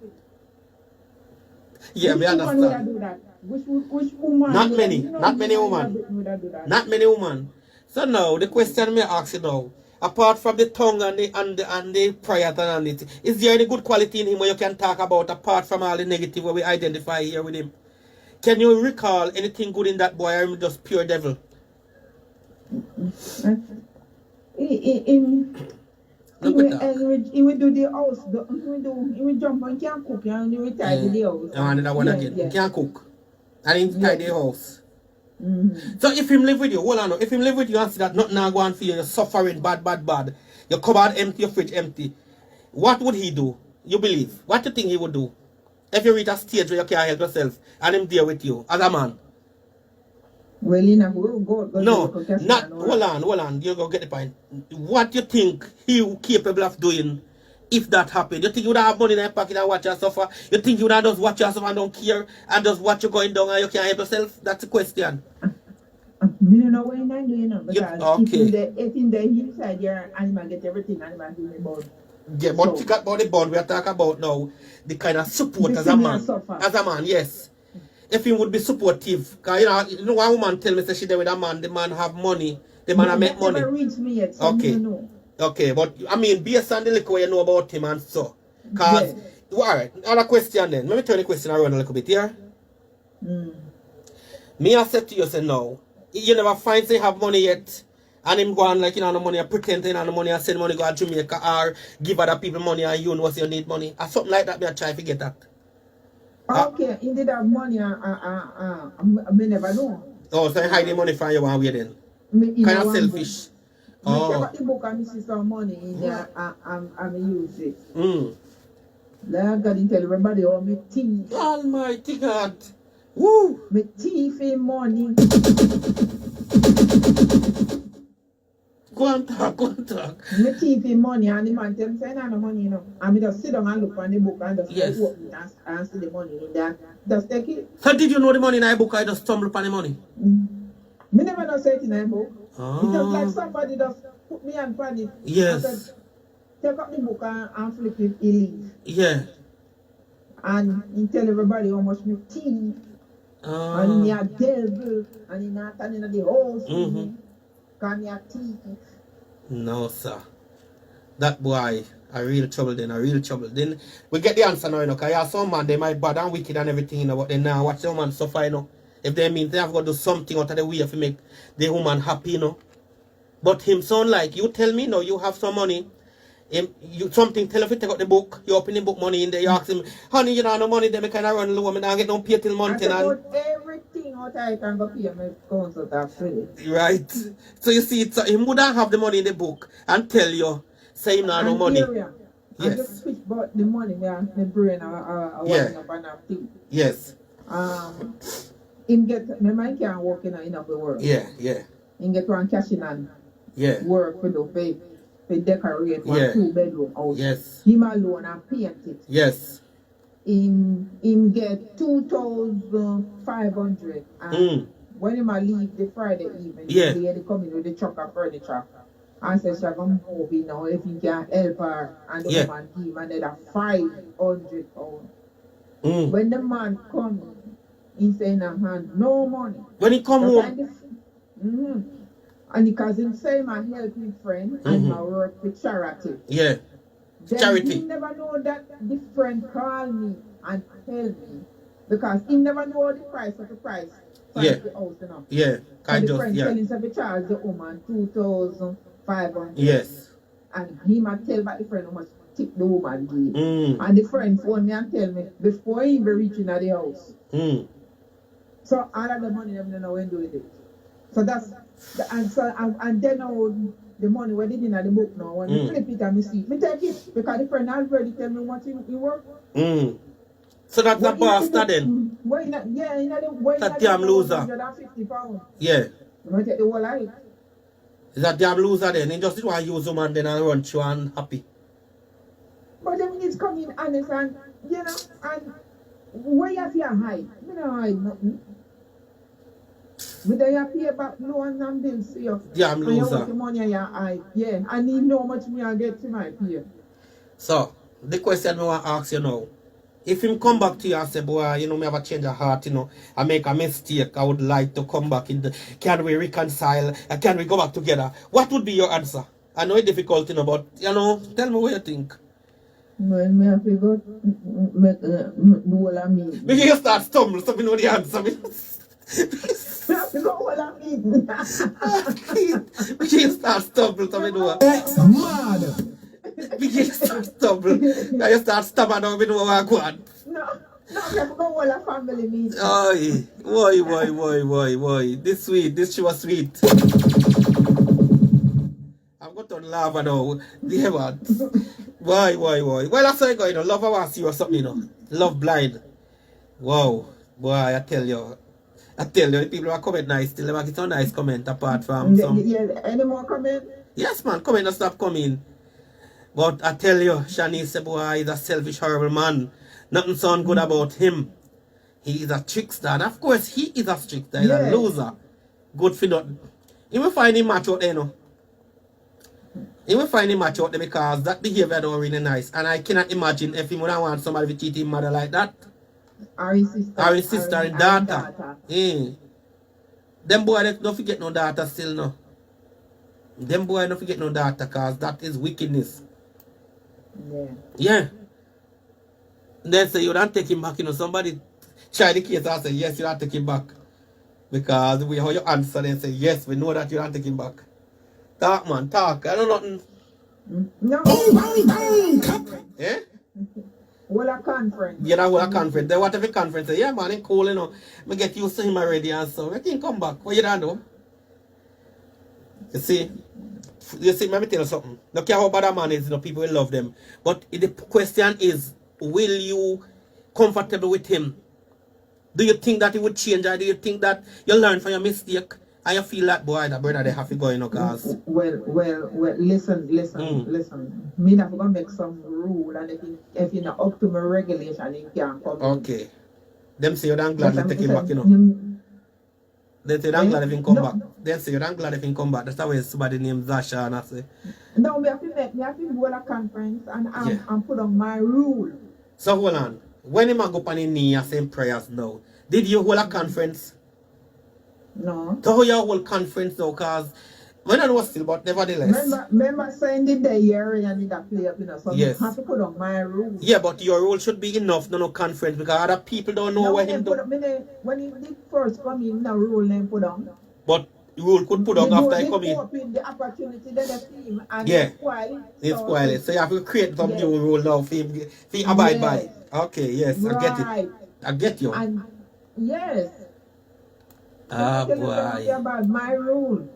Yeah, which we understand. Woman would do that? Which woman? Not many women. So now the question me ask you now, apart from the tongue and the prayer and it, is there any good quality in him where you can talk about apart from all the negative where we identify here with him? Can you recall anything good in that boy or just pure devil? He will do the house. He will jump and can't cook and he will tidy the house. And that one again. He can't cook. And he tidy the house. So if him live with you, hold on, if him live with you and see that nothing now go on for you, you're suffering bad, your cupboard empty, your fridge empty, what would he do? You believe? What do you think he would do? If you reach a stage where you can't help yourself and him there with you as a man? Well, you know, go no, not, hold on, you go get the point. What do you think he will capable of doing if that happened? You think you would have money in your pocket and watch you suffer? You think you would have just watch you suffer and don't care and just watch you going down and you can't help yourself? That's the question. I don't know what I'm doing, you know, because okay. if in the inside your animal get everything, animal do the bone. Yeah, but think about the bond we are talking about now, the kind of support as a man. As a man, yes. If he would be supportive, because you know one woman tell me say she there with a man, the man have money, the man have make money. Never reached me yet, so okay. Know. Okay, but I mean based on the little you know about him and so. Cause alright, another question then. Let me turn the question around a little bit here. Me I said to you say no. You never find say have money yet. And him go on like you know no money, pretend you know no money and send money go to Jamaica or give other people money and you know you need money. Or something like that me I try to get that. Okay, indeed have money I never know. Oh, so you hide the money from you one way then? Kind of selfish. Oh. I got the book and I see some money in there and use it. Like I got to tell everybody how me thief. Almighty God. Woo! Me thief in money. Go on talk. Me thief in money and the man tell me say no money, you know. And me just sit down and look on the book and just open it and see the money in there. Just take it. So did you know the money in the book or you just stumble upon the money? Me never know say it in the book. It's just like somebody just put me on it. Yes. Said, take up the book and flip it, he leave. Yeah. And he tell everybody how much me thief. And he a devil. And he not standing in the house. Can you thief? No, sir. That boy, a real trouble then, Then we get the answer now, you know, because you have some man, they might bad and wicked and everything, you know, but then now watch the man suffer, you know. If they mean they have got to do something out of the way to make the woman happy, you know. But him sound like, you tell me, no, you have some money. You something, tell if you take out the book, you open the book money in there, you ask him, honey, you know, no money, then I kind of run low, I don't get no pay till month. I put everything out I can go pay my council tax credit. Right. So you see, so he wouldn't have the money in the book and tell you, say him now no money. Area. Yes. I just switch about the money, my brain winding up and everything. Yes. Him get, my mind can't work in of the world. Yeah. Him get one cash in and work for the baby. They decorate one 2-bedroom house. Yes. Him alone and paint it. Yes. Him get 2,500 and when him leave the Friday evening, they come in with the truck of furniture and say she's gonna move in now if he can help her and the woman give him another 500 pounds. When the man come, he say in a hand, no money. When he come home. And because him say my helping friend and my work with charity. Yeah. Then Charity. He never know that the friend call me and tell me because he never know the price of the price for the house, you know. Yeah. And the friend telling him to charge the woman 2,500. Yes. And he might tell about the friend how much tip the woman give. And the friend phone me and tell me before he even reaching at the house. So all of the money them don't know when do it. So that's the answer. And then the money we did in the book now, when we flip it and we see, we take it because the friend already tell me what he work. So that's a bastard then? That damn loser. 150 pounds. Yeah. You might take the whole life. Is that damn loser then? He just want to use the man then and run through and happy. But then it's coming honest and, you know, and where you feel hide? You don't hide nothing. But they have pay back loans and bills for you. Damn loser. And you want the money and you hide. Yeah, I need know how much me I get to my pay. So, the question I want to ask you now. If him come back to you and say, boy, you know, me have a change of heart, you know, I make a mistake, I would like to come back in can we reconcile, can we go back together? What would be your answer? I know it's difficult, you know, but, you know, tell me what you think. Well, me have to go do all I mean. Because you start stumbling, so we know the answer. Me have to go all I mean. Because you start stumbling, so we know. Mad. Because you start stumbling, and you start stabbing, and we know what I want. No. No, I'm going to hold a family meeting. Boy. This sweet. This she was sweet. I'm going to laugh now. Dear what? Why? Well, that's how I go, you know. Love I want to see or something, you know. Love blind. Wow. Boy, I tell you, the people who are comment nice, still never get a nice comment apart from some. Yeah, any more comment? Yes, man, comment don't stop coming. But I tell you, Shanice, boy, is a selfish, horrible man. Nothing sound good about him. He is a trickster. And of course, he is a trickster. He's a loser. Good for nothing. He will find him match out there, you know. He will find him match out there because that behavior don't really nice. And I cannot imagine if he would want somebody to cheat his mother like that. Or his sister. Or his sister and daughter. Them boy don't forget no daughter still, no. Them boy don't forget no daughter because that is wickedness. Yeah. Then say you don't take him back, you know. Somebody try the case and say, yes, you don't take him back. Because we how you answer and say, yes, we know that you don't take him back. Talk, man, talk. I don't know nothing. No. Eh? Well, a conference. Yeah, that was a conference. Then what if a conference say, yeah, man, it's cool, you know. I get used to him already and so. I can come back. What you don't do? You see, let me tell you something. No care how bad a man is, you know, people will love them. But the question is, will you comfortable with him? Do you think that he would change, or do you think that you learn from your mistake and you feel like, boy, that brother, they have to go, you know, cause... Well, listen. Me not gonna make some rule, and if you're not up to my regulation, you can't come. Okay. Them say you're not glad to take him back, you know. They say you're not glad if he come back. They say you're not glad if he come back. That's the way somebody named Zasha and I say. No, me have to go to a conference and put on my rule. So hold on. When you go on your knee and say prayers now, did you hold a conference? No. So how you hold conference now? Because when I know still, but nevertheless. Remember saying the day here and need to play up, you know, so yes. I have to put on my rule. Yeah, but your rule should be enough, no conference, because other people don't know what him do. When he did first come in, the rule name put on. But rule could put on after he come in. Open the opportunity that they see him and yeah. It's spoil it. So you have to create some new rule now for him abide by. Okay, yes, right. I get it. I get you. And yes. Ah, boy. About my rule.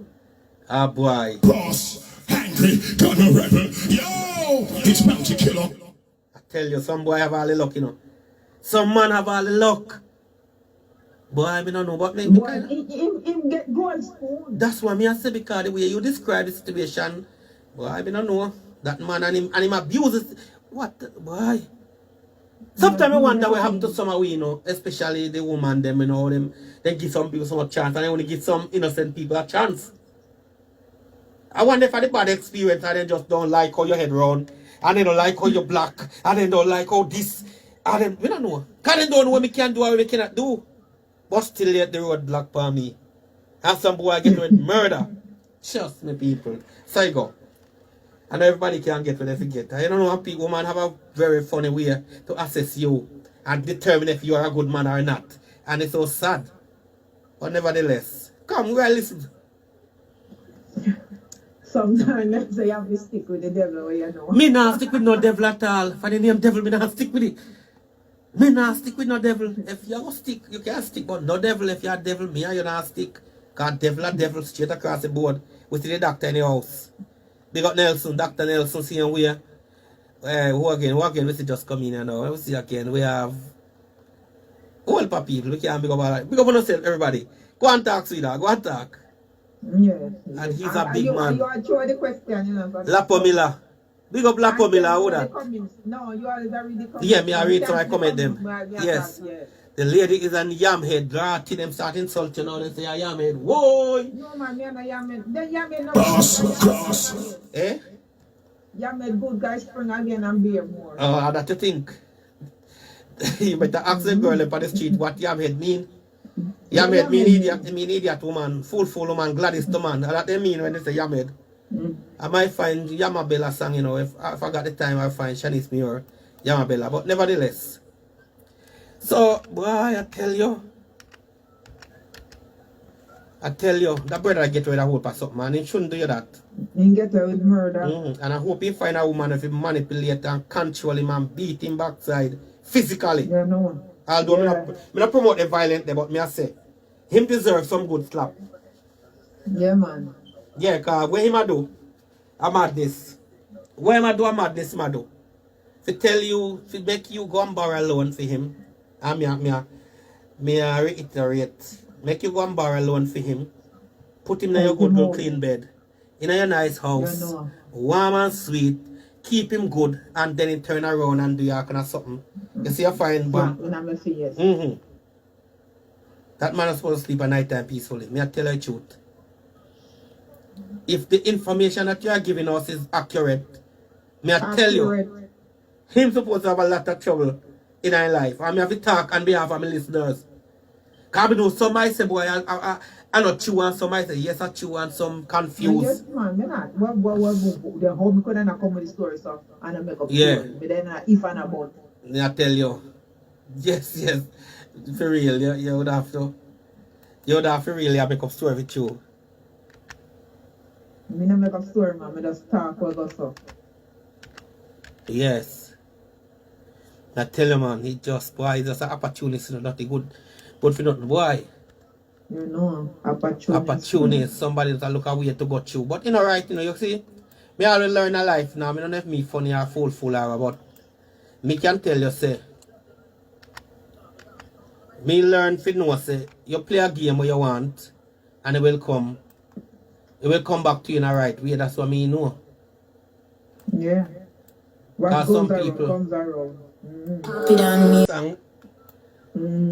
Ah, boy. Boss, angry, got no rebel. Yo, it's bounty killer. I tell you, some boy have all the luck, you know. Some man have all the luck. Boy, I don't know what make me kind of... Him get gold spoon. That's what me I say, because the way you describe the situation, boy, I don't know. That man and him abuses... What? Boy... Sometimes I wonder what happened to some of we, you know, especially the woman, them, you know, they give some people some chance and they only give some innocent people a chance. I wonder if I had a bad experience and they just don't like how your head round, and they don't like how you're black, and they don't like how this, and then, we don't know. Because they don't know what we can do and what we cannot do. But still let the road black for me. And some boy get with murder. Trust me, people. So you go. And everybody can get what they forget. I don't know how people, women have a very funny way to assess you and determine if you are a good man or not. And it's so sad. But nevertheless, come, we'll listen. Sometimes they have to stick with the devil, you know. Me not stick with no devil at all. For the name devil, me not stick with it. Me not stick with no devil. If you go stick, you can stick, but no devil. If you are devil, me and you not stick. Because devil are devil straight across the board. We see the doctor in the house. They got Nelson, Dr. Nelson, seeing where. Who again? We see just come in now. We see again. We have all for people. We can't big up all that. Big up on yourself, everybody. Go and talk, sweetheart. Go and talk. Yes. And he's a big man. You are the question, you know. Lapomila. Big up Lapomila, who that? No, you are very the yeah, me I read so I comment them. Yes. The lady is an yamhead. Drati them start insulting now. They say a yamhead. Whoa! No man, me and a yamhead. The yamhead no. Boss. Eh? Yamhead good guys spring again and beer more. Oh, that you think? You better ask the girl up on the street what yamhead mean. Yamhead mean idiot woman, fool woman, gladdest woman. That they mean when they say yamhead. I might find Yamabella song, you know, if I got the time I'll find Shanice Me or Yamabella, but nevertheless. So, boy, I tell you, that brother get rid of hope or something, man. He shouldn't do that. He get away with murder. And I hope he find a woman if he manipulate and control him and beat him backside physically. Yeah, no. Although me not promote the violent there, but me I say, him deserve some good slap. Yeah, man. Yeah, cause what him a do, a madness. What him a do, a madness, ma do. To tell you, to make you go and borrow loan for him, and me a reiterate, make you go and borrow loan for him, put him in your good clean bed, in your nice house, warm and sweet, keep him good, and then he turn around and do your kind of something. You see a fine bum. That man is supposed to sleep at night time peacefully. Me I tell you the truth. If the information that you are giving us is accurate, me I tell you, him supposed to have a lot of trouble in his life. And me have to talk on behalf of my listeners. Because I know somebody say, boy, I not true, and somebody say, yes, I true, and some confused. Yes, man, me not. The how me could not come with the story, so, and I make up story. But then, if and about. I tell you. Yes. For real, you would have to. You would have to really make up story with you. Me not make up story, man. Me just talk what goes so. Yes. I tell you, man, he just, boy, he's just an opportunist, nothing good. But for nothing, boy. You know, opportunist. Opportunist, somebody that look a way to go through. But you know, right, you see, me always learn a life now. I don't know if me funny or fool or but me can tell you, say, me learn to know, say, you play a game where you want, and it will come back to you in the right way. That's what me know. Yeah. What goes some around people comes around.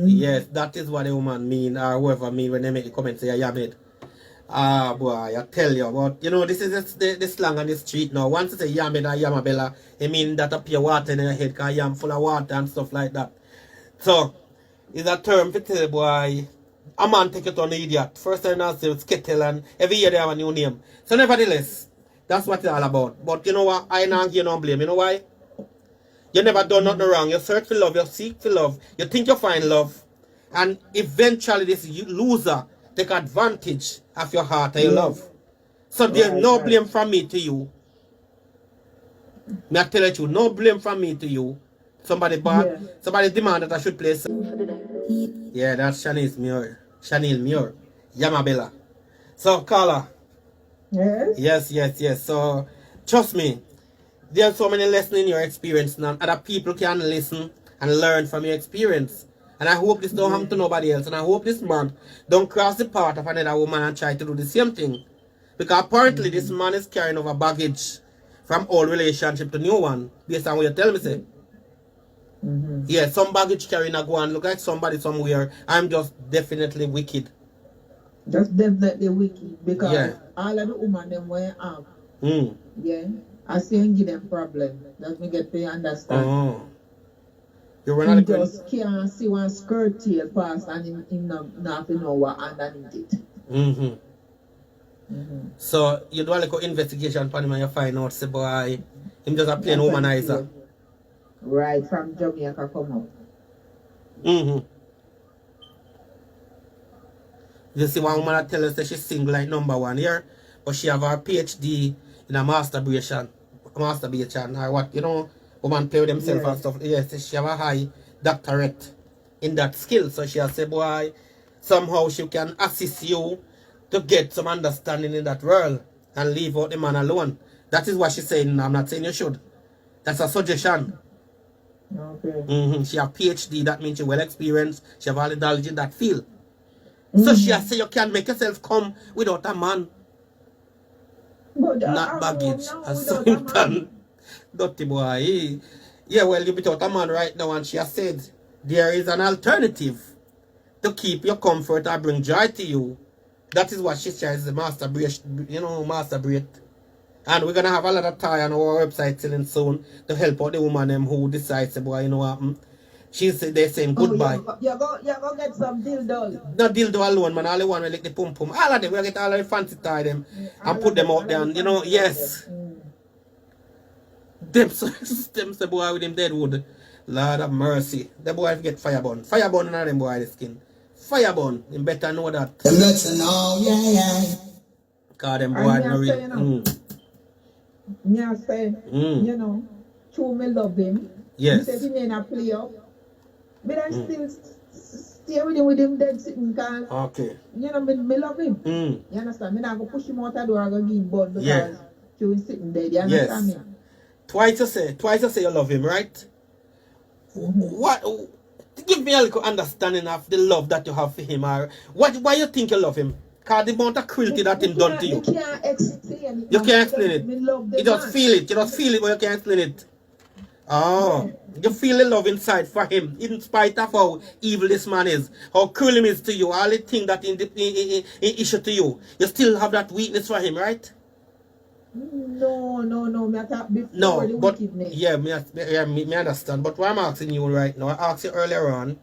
Yes, that is what the woman mean, or whoever mean when they make the comment say, yeah, mate. Ah, boy, I tell you. But, you know, this is the slang on the street now. Once you say yammed or yamabella, it mean that appear water in your head because yam full of water and stuff like that. So, it's a term to tell boy, a man take it on an idiot. First time I say it's kettle, and every year they have a new name. So, nevertheless, that's what it's all about. But you know what? I don't give no blame. You know why? You never done nothing wrong. You search for love, you seek for love, you think you find love, and eventually this loser take advantage of your heart and your love. So there's no blame from me to you. Me I tell you, no blame from me to you. Somebody bad, somebody demand that I should play. Yeah, that's Chanel Muir, Yamabella. So Carla. Yes. Yes. So trust me. There's so many lessons in your experience now. Other people can listen and learn from your experience. And I hope this don't happen to nobody else. And I hope this man don't cross the path of another woman and try to do the same thing. Because apparently this man is carrying over baggage from old relationship to new one. Based on what you tell me, say. Yeah, some baggage carrying a go and look like somebody somewhere. I'm just definitely wicked. Just definitely wicked. Because all of the women them were up. Yeah. I see and give them problem. Let me get to understand. You run he just can't see one skirt tail pass and him not know what underneath it. So you do a little investigation upon him and you find out, say boy, him just a plain womanizer. Right, from Jamaica come out. You see one woman that tell us that she's single like #1 here, but she have her PhD in a masturbation or what, you know, woman play with themselves and stuff. Yes, she have a high doctorate in that skill. So she has said, boy, somehow she can assist you to get some understanding in that world and leave out the man alone. That is what she's saying. I'm not saying you should. That's a suggestion. Okay. She have PhD, that means she well experienced. She have all the knowledge in that field. So she has said you can make yourself come without a man. But not baggage. A sultan. Dirty boy. Yeah, well, you without a man right now, and she has said there is an alternative to keep your comfort or bring joy to you. That is what she says, the masturbation, you know, masturbate. And we're going to have a lot of tie on our website selling soon to help out the woman them who decides, boy, you know what, they're saying goodbye. You're going to get some dildo. Not dildo alone, man. All the one will like the pum pum. All of them, we'll get all of the fancy tie them and put them out there. And, you know, yes. Them say boy with them deadwood. Lord of mercy. The boy get fire burn. Fire burn in them boy the skin. Fire burn. You better know that. Them better know, yeah. Cause them boy no real. Me say, you know, true me love him. Yes. He said he may not play up. But I still stay with him dead sitting because, Okay. you know, me love him. Mm. You understand? Me not go push him out the door and go give him bun because Yeah. he was sitting dead. You understand Yes. me? Twice you say you love him, right? What? Give me a little understanding of the love that you have for him, or why you think you love him? Cause the amount of cruelty that him done to you. You can't explain it. You can't explain it. Me love the You just man. feel it. You just feel it, but you can't explain it. Oh, you feel the love inside for him, in spite of how evil this man is, how cruel he is to you, all the things that in issue to you. You still have that weakness for him, right? No. Me attack before No, the but wickedness. me understand. But what I'm asking you right now, I asked you earlier on,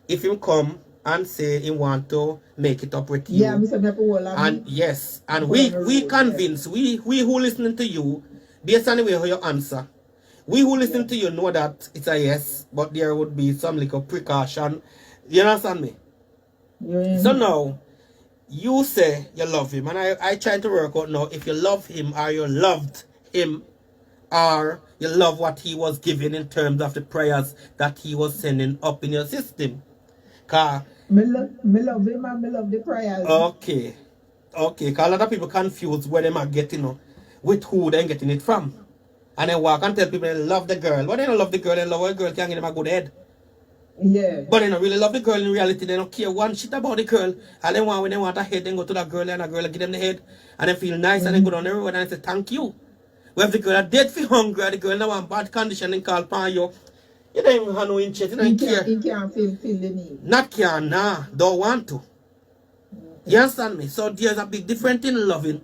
if him come and say he want to make it up with you. Yeah, me say me have to hold on. And yes, and we convince, we who listening to you, based on the way how you answer, we who listen to you know that it's a yes, but there would be some little precaution. You understand me? Yeah. So now, you say you love him, and I trying to work out now if you love him or you loved him or you love what he was giving in terms of the prayers that he was sending up in your system. Me love him and me love the prayers. Okay, because a lot of people confuse where they are getting with who they're getting it from. And then walk and tell people they love the girl. But they don't love the girl, they love a girl can give them a good head. Yeah. But they don't really love the girl in reality. They don't care one shit about the girl. And then when they want a head, they go to that girl and a girl give them the head. And they feel nice and they go down the road and they say thank you. Well, if the girl are dead for hunger, the girl now in bad condition and call upon you, you don't even have no interest, you don't care. He can't feel the need. Not care, nah, don't want to. You understand me? So there's a big difference in loving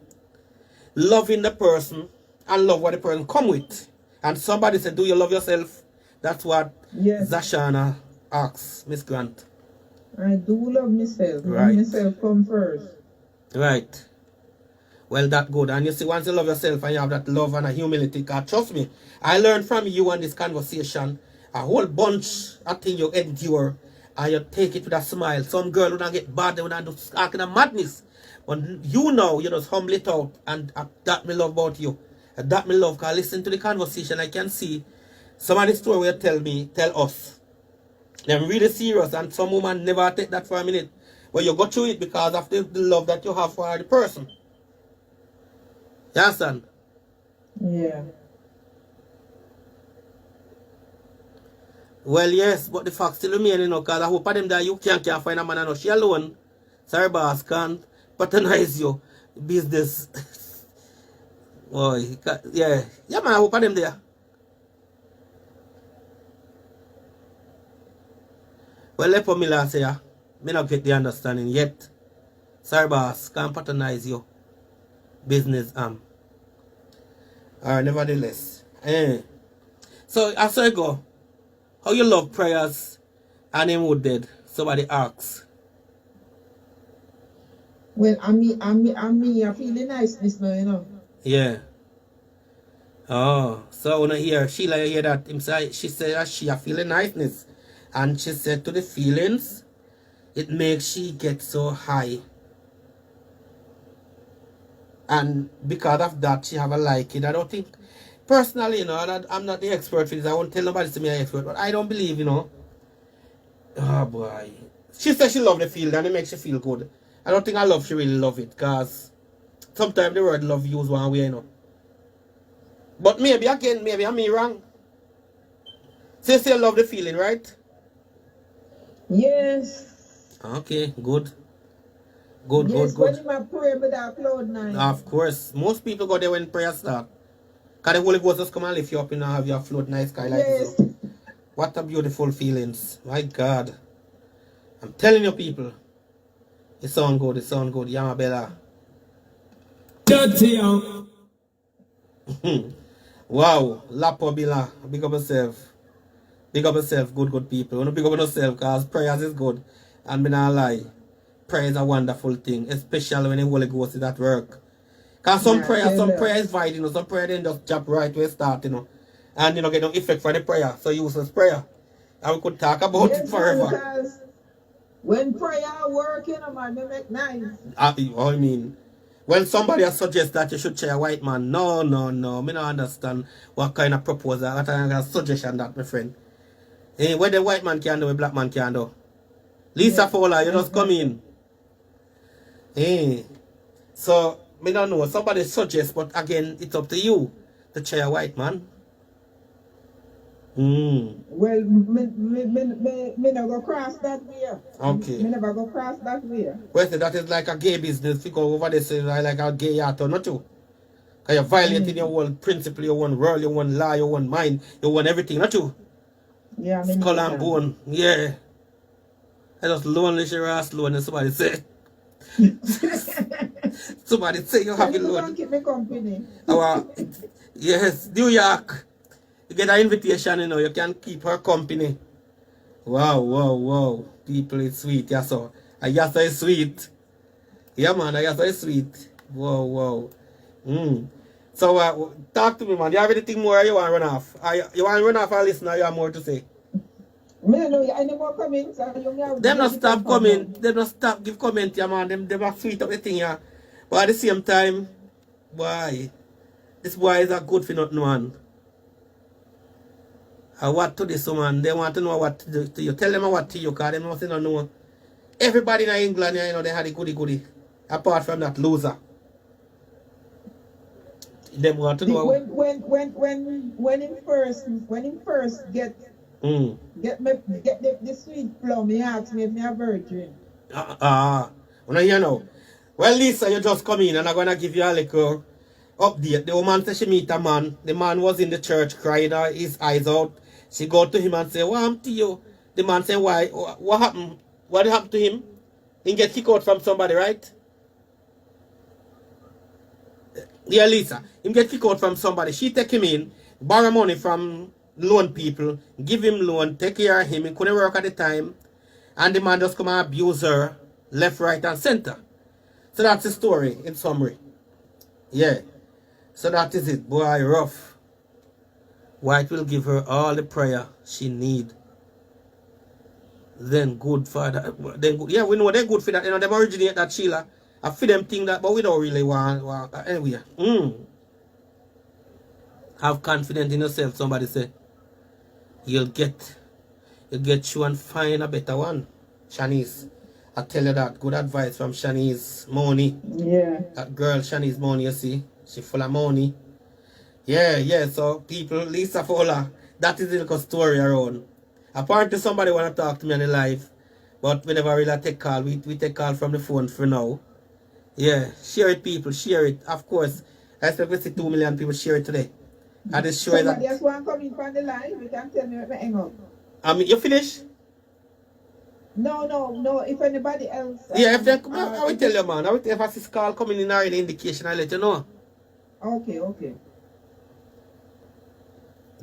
the person and love what the person come with. And somebody said, do you love yourself? That's what Zashana asks, Miss Grant. I do love myself. Right. Myself come first. Right. Well, that's good. And you see, once you love yourself and you have that love and a humility, God, trust me, I learned from you on this conversation a whole bunch of things you endure and you take it with a smile. Some girl would not get bad, they would not do acting of madness. But you know, you just humble it out, and that me love about you. And that me love, because listen to the conversation, I can see some of the story you tell us. They're really serious, and some woman never take that for a minute. But you go through it because of the love that you have for the person. You understand? Yeah. Well, yes, but the fact still remain, because I hope of them that you can't find a man and she alone. Sorry, boss, can't patronize you. Business. Boy, yeah. Yeah, man, I hope of them there. Well, let me say, me not get the understanding yet. Sorry, boss, can't patronize you. Business, Alright, nevertheless. So, as I go, how you love prayers and him would dead? Somebody asks. Well, I feel niceness now, you know. Yeah. Oh, so when I hear Sheila hear that him say, she said that she a feeling niceness. And she said to the feelings, it makes she get so high. And because of that, she have a liking. I don't think, personally, I'm not the expert for this. I won't tell nobody to me an expert, but I don't believe, Oh boy. She said she love the field and it makes you feel good. I don't think she really love it, because sometimes the word love used one way, But maybe I'm me wrong. So you say you love the feeling, right? Yes. Okay, good. Good. When you pray with that cloud nine. Of course. Most people go there when prayer start. Because the Holy Ghost just come and lift you up and have your float nice sky like this. So. What a beautiful feelings. My God. I'm telling you people. It sound good. Yamabella. Dirty. Wow. Lapo Bila. Big up yourself. Good people. Don't big up yourself, because prayers is good. And me not lie. Prayer is a wonderful thing. Especially when the Holy Ghost is at work. Because some prayer is vital, some prayer then just jump right where it start, And get no effect for the prayer. So useless prayer. And we could talk about it forever. Because when prayer work, man, they make nice. I mean, when somebody suggests that you should share a white man, no. Me don't understand what kind of proposal, what kind of suggestion that, my friend. Hey, what the white man can do, a black man can do. Lisa Fowler, you just come in. Hey. So, me don't know. Somebody suggests, but again, it's up to you to try a white man. Well, me never go cross that way. Okay. Me never go cross that way. Well, that is like a gay business. You go over there, say like a gay art or not you. Because you're violating your own principle, your own world, your own law, your own mind, your own everything, not you. Yeah, me Skull and bone. Yeah. I just lonely, she ass lonely, somebody say. Somebody say you have it lonely. Keep me company. Yes, New York. You get an invitation, you know, you can keep her company. Wow. People is sweet, yeah, so. Ayasa is sweet. Yeah, man, Ayasa is sweet. Wow. So, talk to me, man. Do you have anything more you want to run off? You want to run off or listen, or you have more to say? Me no, I never come in, so them not stop coming. Them not stop give comment, yeah, man. Them are sweet up the thing, yeah. But at the same time, boy, this boy is a good for nothing, man. And what to this, man? They want to know what to do to you. Tell them what to you, because they must not know. Everybody in England, you know, they had a goody. Apart from that loser. Them want to know. When him first get the sweet plum, he asked me if me a virgin. You know. Well, Lisa, you just come in and I'm going to give you a little update. The woman said she meet a man. The man was in the church crying his eyes out. She go to him and say, what happened to you? The man said, why? What happened? What happened to him? He get kicked out from somebody, right? Yeah, Lisa. He get kicked out from somebody. She take him in, borrow money from loan people, give him loan, take care of him. He couldn't work at the time. And the man just come and abuse her left, right, and center. So that's the story in summary. Yeah. So that is it. Boy, rough. White will give her all the prayer she need. Then good for that. Then good. Yeah, we know they're good for that. You know, them originate that Sheila. I feel them think that, but we don't really want anyway. Have confidence in yourself, somebody say. You'll get you and find a better one. Shanice. I tell you that. Good advice from Shanice Money. Yeah. That girl Shanice Money, you see. She full of money. Yeah. So people, Lisa Fowler, that is a little story around. Apparently somebody want to talk to me on the live. But we never really take call. We take call from the phone for now. Yeah. Share it, people. Share it. Of course. I expect we see 2 million people share it today. I just sure somebody else want to come in from the live. You can tell me what hang up. You finish? No. If anybody else. Yeah, if they come, I will tell you, man. I will tell if I see call coming in or any indication, I'll let you know. Okay.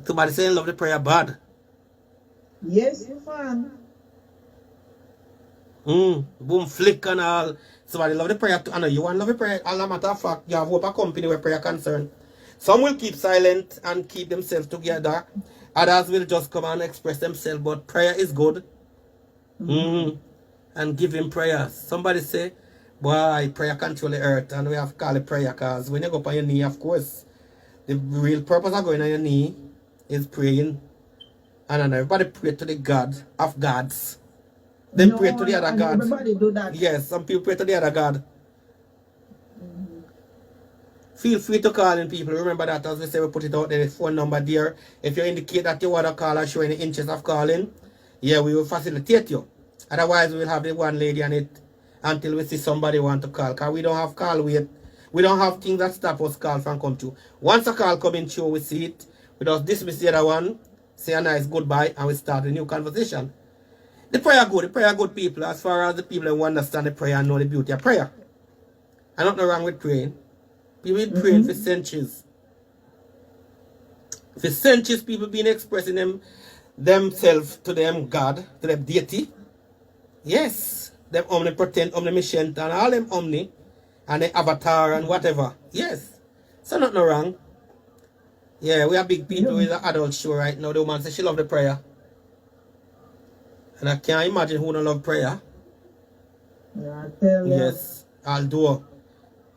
Somebody saying love the prayer bad. Yes, man. Boom, flick and all. Somebody love the prayer too. I know you want to love the prayer. As a matter of fact, you have a company where prayer concerned. Some will keep silent and keep themselves together. Others will just come and express themselves. But prayer is good. And give him prayers. Somebody say, boy, prayer control the earth. And we have to call it prayer because when you go up on your knee, of course, the real purpose of going on your knee is praying. And everybody pray to the God of gods. Then pray to the other God. Everybody do that. Yes, some people pray to the other God. Feel free to call in, people. Remember that, as we say, we put it out there, the phone number there. If you indicate that you want to call or show any interest of calling, yeah, we will facilitate you. Otherwise, we will have the one lady on it until we see somebody want to call. Because we don't have call wait. We don't have things that stop us call from come to. Once a call come in through, we see it. We just dismiss the other one, say a nice goodbye, and we start a new conversation. The prayer good, people. As far as the people who understand the prayer and know the beauty of prayer. And nothing wrong with praying. People been praying for centuries. For centuries, people been expressing themselves to them God, to them deity. Yes. Them omnipotent, omniscient, and all them omni, and the avatar and whatever. Yes. So nothing wrong. Yeah, we are big people with an adult show right now. The woman says she love the prayer. And I can't imagine who don't love prayer. Yeah, I tell you. Yes. Although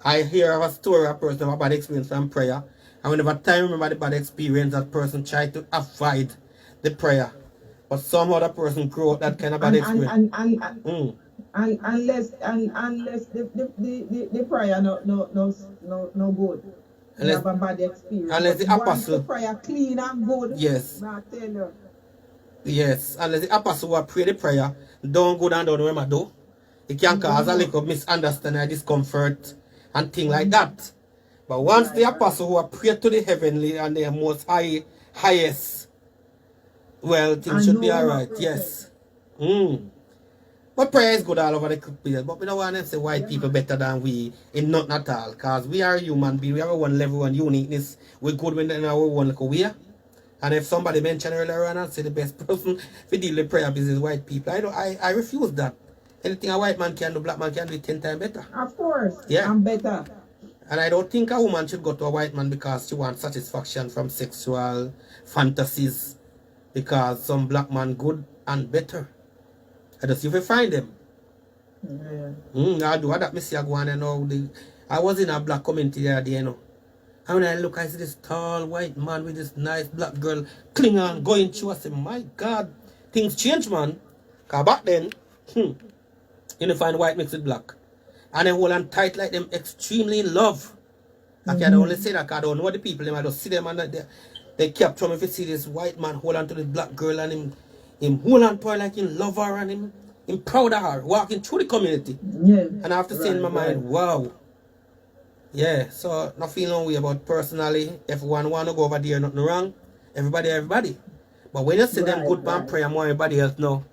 I hear of a story of a person have a bad experience from prayer. And whenever time remember the bad experience, that person tried to avoid the prayer. But some other person grow up that kind of bad experience. Unless the prayer no good. You have a bad experience. Unless the apostle, once the prayer clean and good, yes. I tell you. Yes, unless the apostle will pray the prayer, don't go down don't remember do. It can cause a little misunderstanding and discomfort and things like that. But once the apostle who pray to the heavenly and the most highest, well, things should be alright. Yes. But prayer is good all over the place. But we don't want to say white people better than we in nothing at all. Because we are human beings. We have one level, one uniqueness. We're good when in our one like we are. And if somebody mentioned earlier on and say the best person to deal with prayer business is white people, I refuse that. Anything a white man can do, black man can do it 10 times better. Of course. Yeah. And better. And I don't think a woman should go to a white man because she wants satisfaction from sexual fantasies. Because some black man good and better. I just if you find them. Yeah. I do that. Me see I go on and now. I was in a black community the other day, you know. And when I look, I see this tall white man with this nice black girl cling on, going through. I say, my God, things change, man. Because back then, you find white mixed with black. And they hold on tight like them extremely in love. I can only say that because I don't know the people. I just see them and they capture me if you see this white man hold on to this black girl and him hold on to her like him love her and him proud of her, walking through the community. Yeah. And I have to say in my mind, wow. Yeah, so not feeling no way about personally. If one want to go over there, nothing wrong. Everybody. But when you see them good and prayer more everybody else know.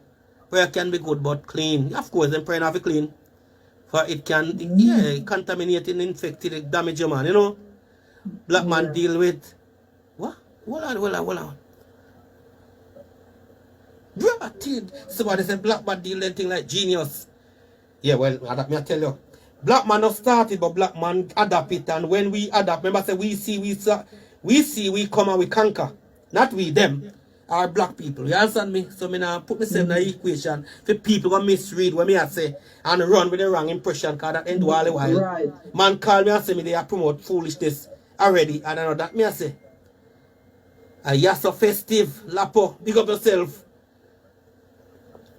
Prayer can be good but clean. Of course, them prayer not be clean. For it can, contaminate and infect it, damage your man, you know. Black man deal with, what? Hold on. Somebody said black man deal with anything like genius. Yeah, well, that me I tell you. Black man not started, but black man adapt it. And when we adapt, remember say we come and we conquer. Not we, them. Our black people. You understand me? So me now put myself in the equation for people who misread what me I say and run with the wrong impression because that ain't do all the while. Right. Man call me and say me they promote foolishness already. And I know that me I say. You're so festive, Lapo. Big up yourself.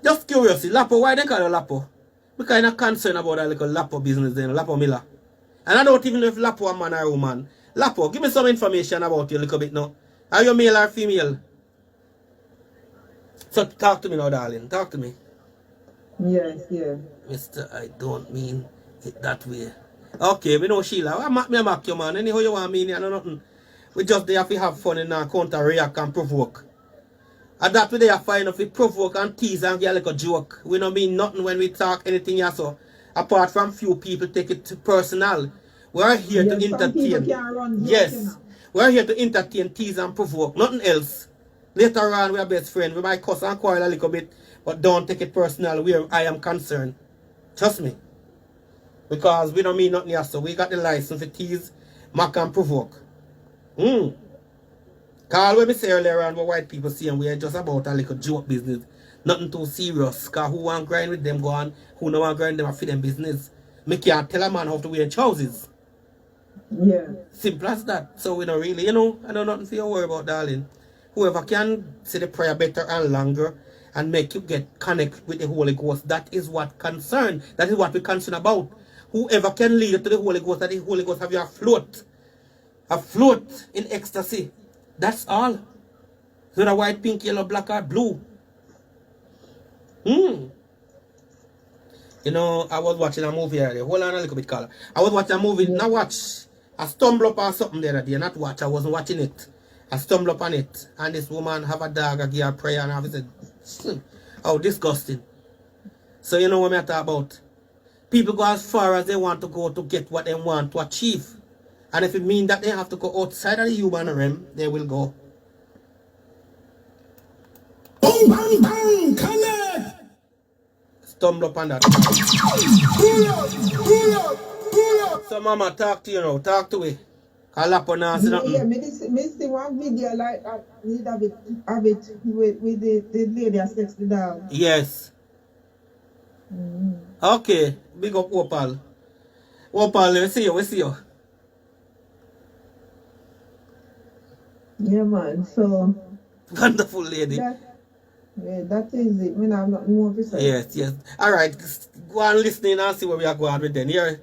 Just curiosity, Lapo, why they call you Lapo? Because I'm not concerned about that little Lapo business then, Lapo Miller. And I don't even know if Lapo a man or a woman. Lapo, give me some information about you a little bit now. Are you male or female? So talk to me now, darling. Talk to me. Yes, yeah. Mister, I don't mean it that way. Okay, we know Sheila. I mark you, man. Anyhow you want me, I know nothing. We just there to have fun and counter react and provoke. And that way they are fine if we provoke and tease and get like a joke. We don't mean nothing when we talk anything else. So apart from few people take it personal. We're here to entertain. Yes. We're here to entertain, tease and provoke. Nothing else. Later on we are best friends. We might cuss and quarrel a little bit. But don't take it personal where I am concerned. Trust me. Because we don't mean nothing else. So we got the license to tease, mock and provoke. Cause when we say earlier on what white people see and we are just about a little joke business. Nothing too serious. Cause who want grind with them go on, who no want grind them for them business. Me can't tell a man how to wear trousers. Yeah. Simple as that. So we don't really, you know, I don't nothing for you to worry about, darling. Whoever can say the prayer better and longer and make you get connect with the Holy Ghost, that is what concern. That is what we're concerned about. Whoever can lead you to the Holy Ghost, that the Holy Ghost have you afloat in ecstasy. That's all. So the white, pink, yellow, black, or blue. You know, I was watching a movie earlier. Hold on a little bit, Carla. I was watching a movie, not watch. I stumbled up on something the other day, not watch. I wasn't watching it. I stumbled up on it. And this woman have a dog, I give her prayer, and I said, oh, disgusting. So you know what I talk about? People go as far as they want to go to get what they want to achieve. And if it means that they have to go outside of the human realm, they will go. Boom, bang, bang, connect. Stumble upon that. Pull up. So mama, talk to you now. Talk to me. Call up on us. Yeah, me see one video like have it with the lady that sex the dog. Yes. Okay. Big up Opal. Opal, we see you. Yeah, man. So wonderful lady. Yeah, that is it. We have nothing more to say. Yes, yes. All right. Go on listening and see where we are going with then. Here.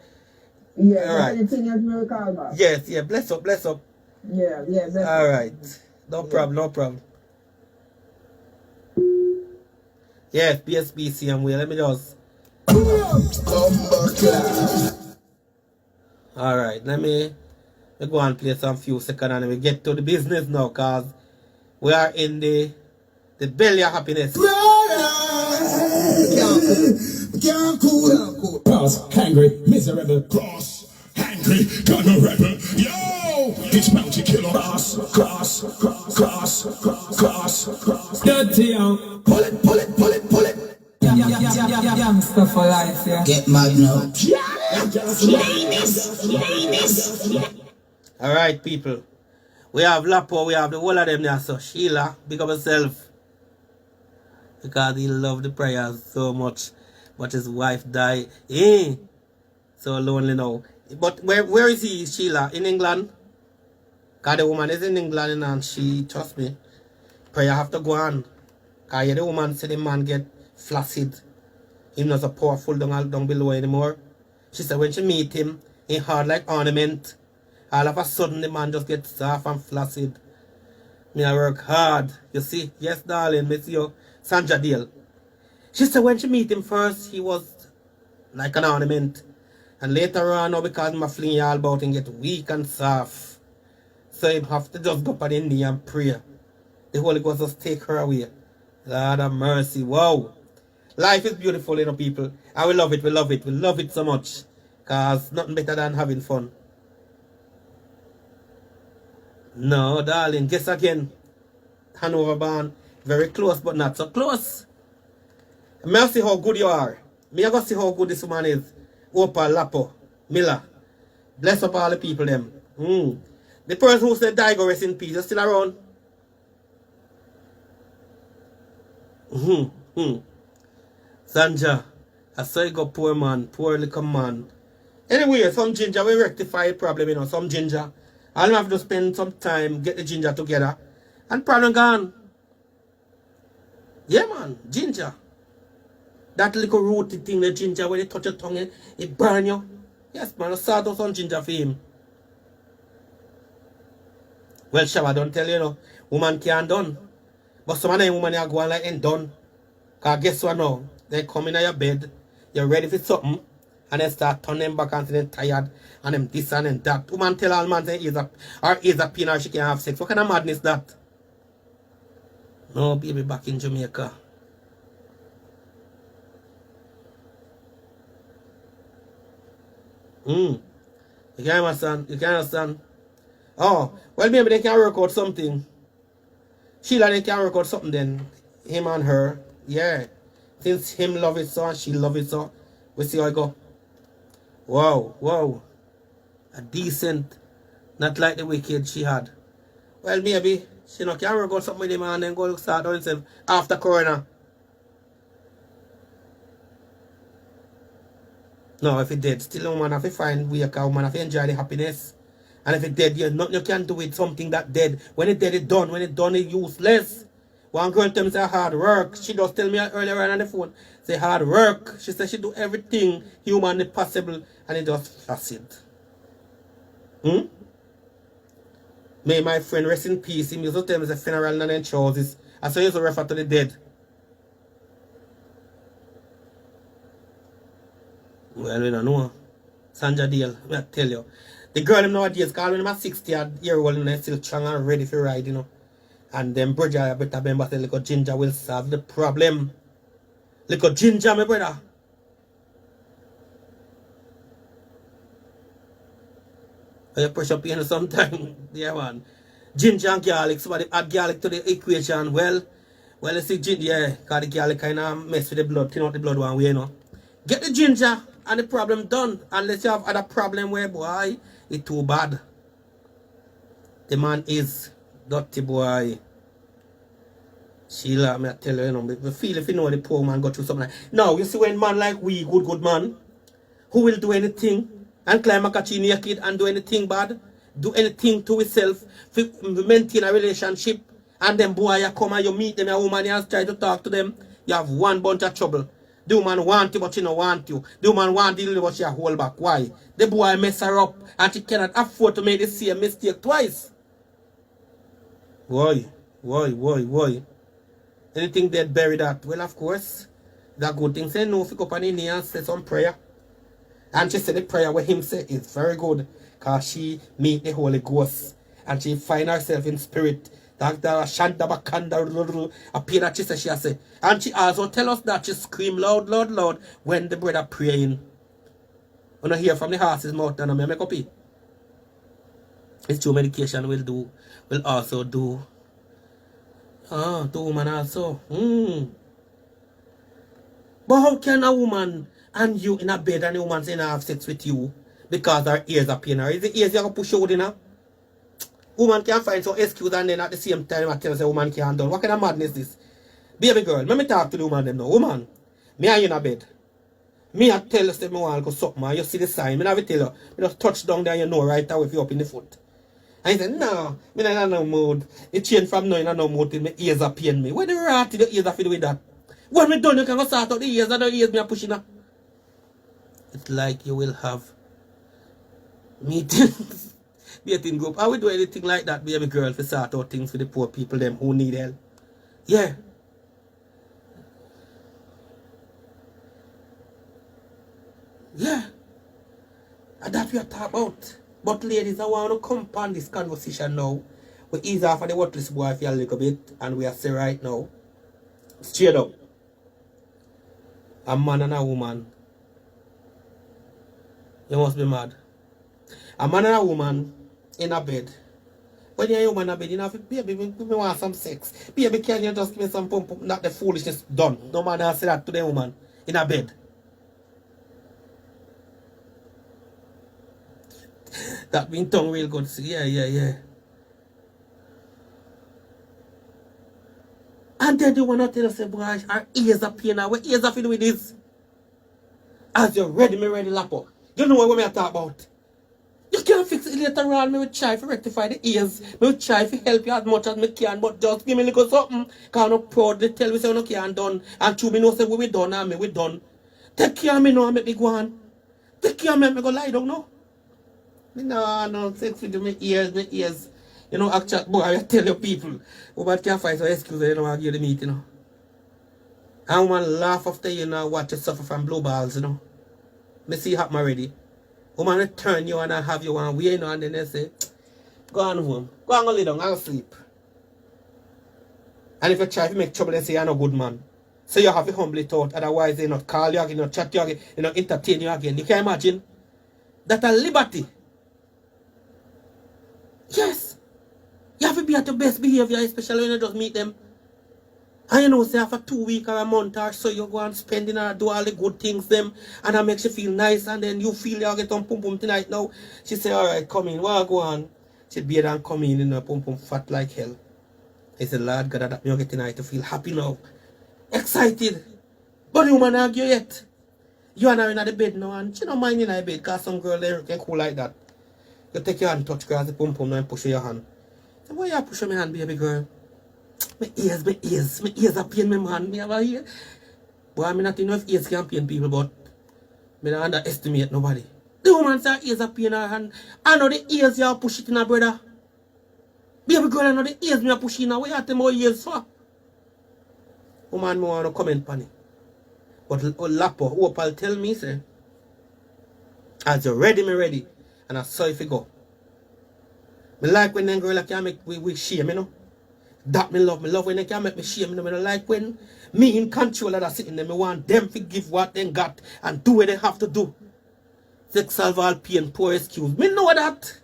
Yeah, all right. Anything else we call back? Yes, yeah. Bless up, bless up. Yeah, bless all up. right. No problem, no problem. Yes, BSBC and we. Let me just. All right. Let me go and play some few seconds and we get to the business now, cause we are in the belly of happiness. Can't cool. Cross, angry, miserable. Cross, angry, got no rebel. Yo, it's bounty killer. Cross. Dirty young. Pull it. Youngster for life, yeah. Get mad now. Ladies. All right, people. We have Lapo, we have the whole of them there. So Sheila, big up yourself. Because he loved the prayers so much. But his wife died. So lonely now. But where is he, Sheila? In England? Because the woman is in England and she, trust me, prayer have to go on. Because the woman said the man get flaccid. He's not so powerful down below anymore. She said when she meet him, he hard like ornament. All of a sudden the man just gets soft and flaccid. Me I work hard. You see? Yes, darling, miss you. Sandra Dale. She said when she meet him first, he was like an ornament. And later on, now because my fling all about and get weak and soft. So you have to just go up on the knee and pray. The Holy Ghost just take her away. Lord of mercy. Wow. Life is beautiful, you know, people. And we love it, we love it. We love it so much. Because nothing better than having fun. No, darling. Guess again. Hanover Barn. Very close, but not so close. May I see how good you are. May I go see how good this woman is. Opa, Lapo, Miller. Bless up all the people them. The person who said die go rest in peace. You still around? Sanja. I saw you go poor man. Poor little man. Anyway, some ginger will rectify the problem, you know. Some ginger. I'll have to spend some time, get the ginger together. And problem gone. Yeah, man. Ginger. That little rooty thing, the ginger, when you touch your tongue, it burn you. Yes, man. I sort out some ginger for him. Well, Shabba, don't tell you, know. Woman can't done. But some of them women are going like ain't done. Because guess what now? They come in your bed, you're ready for something, and they start turning back and saying tired, and them this and them that. Woman tell all man say he's a pain or she can't have sex. What kind of madness that? No, baby, back in Jamaica. You can't understand. You can't understand. Oh, well, maybe they can work out something. Sheila, they can work out something then. Him and her. Yeah. Since him love it so and she love it so. We see how it go. Wow. A decent. Not like the wicked she had. Well, maybe she no can work out something with him and then go start on himself after Corona. No, if it dead, still a woman have to find way, a woman have to enjoy the happiness. And if it dead, nothing you can do with something that dead. When it dead, it done. When it done, it useless. One girl tell me say hard work. She just tell me earlier on the phone, say hard work. She said she do everything humanly possible and it just flaccid. May my friend rest in peace. He used to tell me the funeral and then choices. I saw he used to refer to the dead. Well, we don't know. Sandra Dale, I tell you. The girl them nowadays, call when I'm 60-year-old and they're still strong and ready for ride, you know. And then brother, I better remember say little ginger will solve the problem. Little ginger, my brother. You pressure pain sometime. Yeah, man. Ginger and garlic, somebody add garlic to the equation. Well, you see ginger, yeah, because the garlic kind of mess with the blood, thin out the blood one way, you know. Get the ginger and the problem done. Unless you have other problem where, boy, it's too bad. The man is dirty, boy. Sheila, I tell you, you know, we feel if you know the poor man go through something like now, you see when man like we, good man, who will do anything and climb a catchy naked and do anything bad, do anything to himself, maintain a relationship And then boy, you come and you meet them, a woman, you try to talk to them, you have one bunch of trouble. The woman want you, but she don't want you. The woman want you, but she hold back. Why? The boy mess her up, and she cannot afford to make the same mistake twice. Why? Anything they bury that? Well, of course, that good thing. Say no, pick up on knee and say some prayer. And she said the prayer what him say is very good, because she meet the Holy Ghost, and she find herself in spirit. Shanta Bakanda appear that she say. And she also tell us that she scream loud, loud, loud when the brother praying. When I hear from the horse's mouth and I make up it. It's true medication will also do. Ah, to woman also. But how can a woman and you in a bed and the woman saying I have sex with you because her ears are paining her? Is the ears you have to push out in her? Woman can find some excuse and then at the same time I tell us a woman can't do. What kind of madness is this? Baby girl, let me talk to the woman them now. Woman, me and you in a bed. Me I tell you say me want to go suck man. You see the sign. Me never tell you. Me just touch down there you know right away if you up in the foot. And he said, no, me not in no mood. It changed from now in no mood till my ears are pain me. Where the rat in the ears are filled with that? When me done you can go sort out the ears and the ears me are pushing up. It's like you will have meetings. Meeting group. I will do anything like that, baby girl, to sort out things for the poor people them who need help. Yeah. Yeah. And that we are talking about. But ladies, I want to come upon this conversation now. We ease off of the worthless boy for a little bit, and we are say right now. Straight up. A man and a woman. You must be mad. A man and a woman in a bed. When you're a woman in a bed, you know, baby, me want some sex. Baby, can you just give me some pump pump? Not the foolishness done. No man has say that to the woman in a bed. That being tongue real good. Yeah. And then you want to tell us, boy, our ears are pain now. What ears are feeling with this? As you're ready, me ready, lap up. You know what I talk about? You can't fix it later on. Me will try to rectify the ears. Me will try to help you as much as me can. But just give me a little something. Because I'm not proudly tell me say no can done. And to me know say we done and me we done. Take care of me now and make me go on. Take care of me and me go lie down now. No, sex with my ears. You know, actually, boy, I tell you people. Woman can't find some excuse you know, I give the meat, you know. And woman laugh after you know, watch you suffer from blue balls, you know. Me see it happen already. Woman return you and I have you one way, you know, and then they say, go on home. Go on, go lay down, I'll sleep. And if you try to make trouble, they say you're no good man. So you have to humble it out, otherwise they not call you again, not chat you again, they not entertain you again. You can imagine? That a liberty. Yes. You have to be at your best behavior, especially when you just meet them. And you know, say after 2 weeks or a month or so, you go and spend and do all the good things them, and that makes you feel nice, and then you feel you get on pum pum tonight now. She say, alright, come in, well, go on. She be there and come in, you know, pum pum fat like hell. I said, Lord God, that you get tonight to feel happy now. Excited. But you man argue yet. You and her in the bed now, and she don't mind in the bed, because some girl they can cool like that. You take your hand, touch girls, the pum pum and push your hand. Say, why you push my hand, baby girl? My ears are pain, my man. Me have a ear. Boy, I'm not enough ears can pain people, but I don't underestimate nobody. The woman say ears are pain her hand. I know the ears you are pushing in her brother. Baby girl, I know the ears me are pushing her. What you have to more ears for? Woman, I want to comment on it. But Lapo, hope I'll tell me, say, as you're ready, me ready. And I saw if you go. Me like when them girl can make we shame, you know. That me love when they can make me shame, you know. Me don't like when me in control of that sitting there. Me want them to give what they got and do what they have to do. Sex solve all pain, poor excuse. Me know that.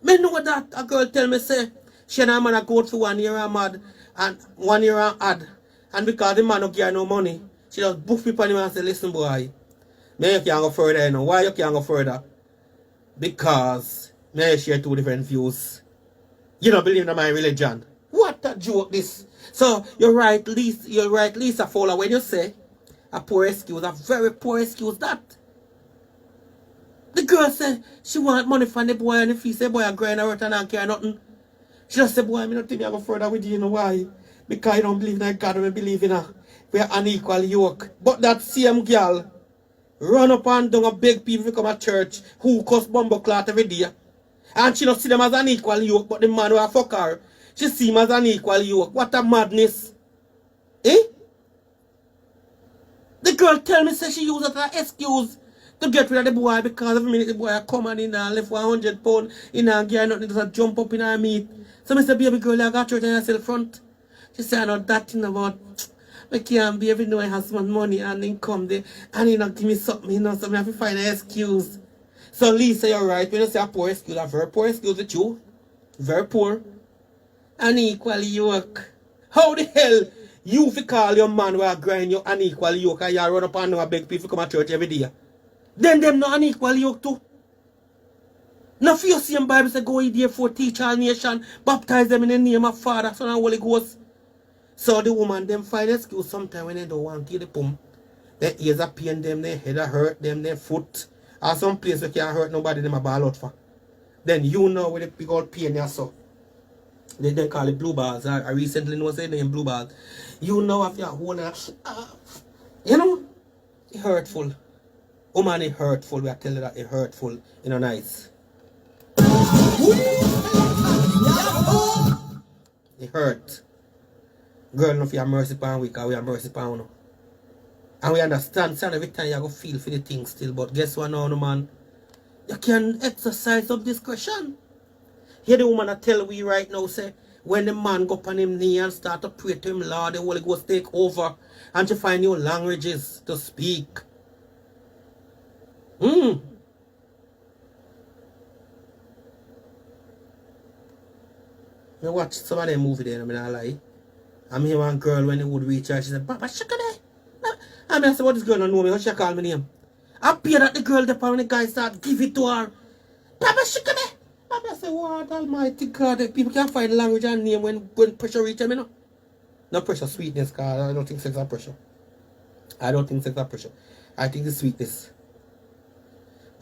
Me know that. A girl tell me say, she and her man go out for 1 year and mad and 1 year and add. And because the man don't give her no money, she just book people and say, listen boy, me you can't go further, you know. Why you can't go further? Because me share 2 different views. You don't believe in my religion. What a joke this. So you're right, Lisa Fowler, when you say a poor excuse, a very poor excuse that. The girl said she want money from the boy and if he say boy a grind her out and don't care nothing. She just said, boy, I don't think I go further with you, you know why? Because you don't believe in God, we believe in her. We are unequal yoke. But that same girl run up and down and beg people to come to church who cuss bumbo clot every day. And she don't see them as an equal yoke, but the man who fuck her, she see him as an equal yoke. What a madness. Eh? The girl tell me say she use it as an excuse to get rid of the boy because every minute the boy come and in and left 100 pounds in her gear, nothing just jump up in her meat. So I said, baby girl, I got church and I said front. She said, I know that thing about I can't be every know I have some money and income there and he not give me something, you know, so I have to find an excuse. So Lisa, you're right. When you say a poor excuse, a very poor excuse with you. Very poor. Unequal yoke. How the hell you fi call your man who grind your unequal yoke and you run up and beg people come to church every day? Then them not unequal yoke too. Now for you see in Bible say go ye therefore teach all nation, baptize them in the name of Father, Son and Holy Ghost. So the woman them find excuse sometimes when they don't want to give the pump. Their ears are pain them, their head are hurt them, their foot. Or some place where can't hurt nobody them a ball out for. Then you know with the big old pain you saw. They call it blue balls. I recently know say name blue balls. You know if you're holding you know, it hurtful. Woman it hurtful. We are telling you that it hurtful. You know nice. It hurt. Girl, no, if you have mercy upon we, because we have mercy upon you. And we understand, son, every time you go feel for the thing still. But guess what now, no, man? You can exercise some discretion. Hear the woman that tell we right now, say, when the man go up on him knee and start to pray to him, Lord, the Holy Ghost take over. And to find new languages to speak. I watch some of them movie there, I mean, I lie. I'm here one girl when they would reach her, she said, Papa, shaka there. I mean, I said, what this girl don't know me? How she call me name? I appear that the girl, when the guy start give it to her. Papa, shaka there. Papa, I said, what almighty God, people can't find language and name when pressure reach them, you know? Not pressure, sweetness, because I don't think sex is pressure. I don't think sex is pressure. I think it's sweetness.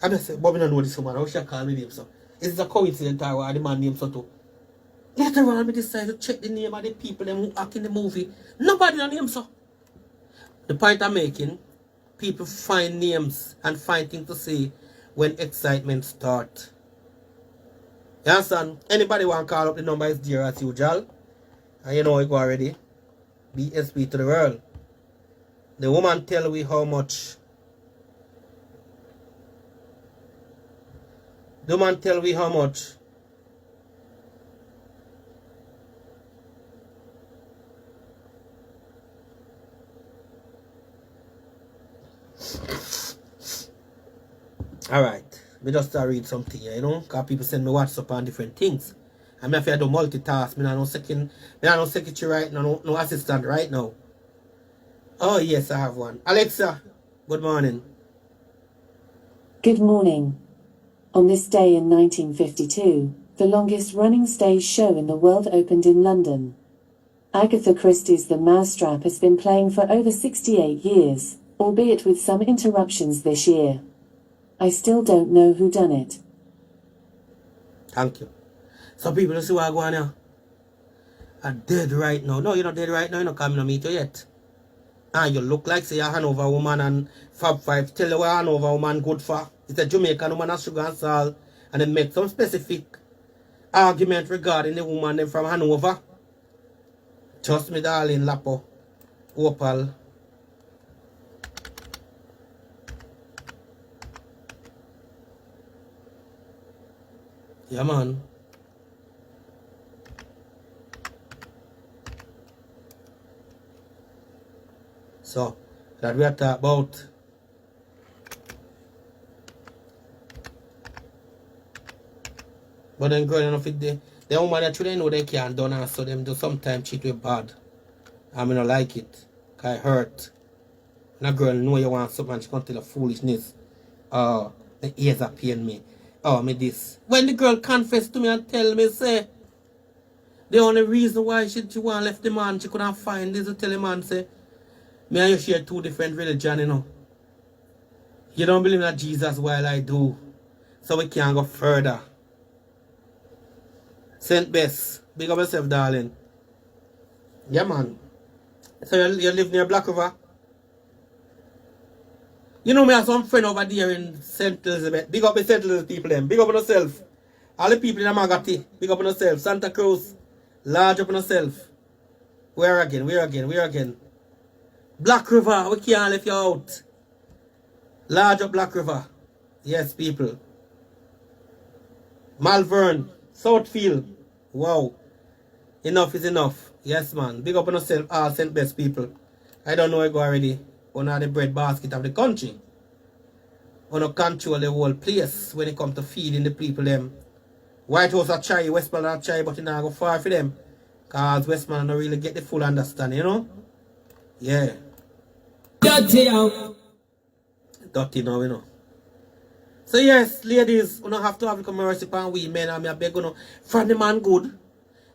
I just said, but I don't know this woman, how she call me name, so? Is it a coincidence or the man name so too? Later on, we decided to check the name of the people who act in the movie. Nobody knows names, so. The point I'm making, people find names and find things to say when excitement starts. You understand? Anybody want to call up the number is there as usual. And you know it go already. BSB to the world. The woman tell we how much. The woman tell we how much. Alright, me just read something here, you know, because people send me WhatsApp on different things. And me if I do multitask, me not no secretary right now, no assistant right now. Oh yes, I have one. Alexa, good morning. Good morning. On this day in 1952, the longest running stage show in the world opened in London. Agatha Christie's The Mousetrap has been playing for over 68 years, albeit with some interruptions this year. I still don't know who done it. Thank you. Some people don't see what I go on here. I'm dead right now. No, you're not dead right now. You're not coming to meet you yet. And you look like say you're a Hanover woman and Fab Five tell you what a Hanover woman good for. It's a Jamaican woman of sugar and salt. And they make some specific argument regarding the woman them from Hanover. Trust me, darling, Lapo, Opal. Yeah, man. So, that we are talking about. But then girl enough it the woman that they know they can't done and so them do sometimes cheat with bad. I mean I like it. Cause it hurt. When a girl know you want something and she can't tell a foolishness. Oh, the ears are pain me. Oh, me this. When the girl confessed to me and tell me, say, the only reason why she want left the man, she couldn't find this to tell the man, say, me and you share two different religions, you know. You don't believe in Jesus while I do. So we can't go further. Saint Bess. Big up yourself, darling. Yeah, man. So you live near Black River? You know me have some friend over there in St. Elizabeth. Big up the St. Elizabeth people them. Big up on yourself. All the people in Amagati. Big up on yourself. Santa Cruz. Large up on yourself. Where again? Black River. We can't let you out. Large up Black River. Yes, people. Malvern. Southfield. Wow. Enough is enough. Yes, man. Big up on yourself, all St. Best people. I don't know I go already. On the bread basket of the country. On a control the whole place when it comes to feeding the people them. White House a try, Westmoreland a try, but it not go far for them. Cause Westmoreland don't really get the full understanding, you know? Yeah. Dirty now, you know. So yes, ladies, you don't have to have mercy upon we men, and I beg you know, from the man good,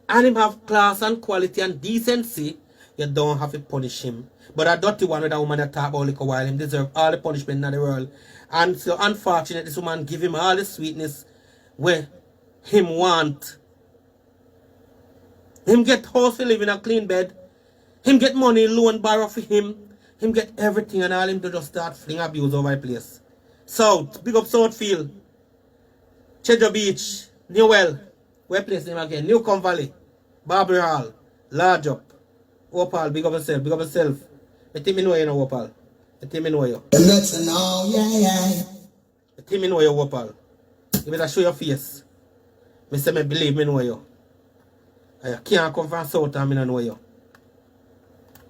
and him have class and quality and decency, you don't have to punish him. But a dirty one with a woman that talk about liquor while him deserve all the punishment in the world. And so unfortunate this woman give him all the sweetness where him want. Him get house to live in a clean bed. Him get money, loan, borrow for him. Him get everything and all him to just start fling abuse over the place. South, big up Southfield. Cheddar Beach, Newell. Where place name again? Newcomb Valley. Barbary Hall. Large up. Opal, big up yourself, big up yourself. I think me know you know Opal. I think me know you. Let's know, yeah. I think me know you Opal. You better show your face. Me say me believe me know you. I can't come from South and me don't know you.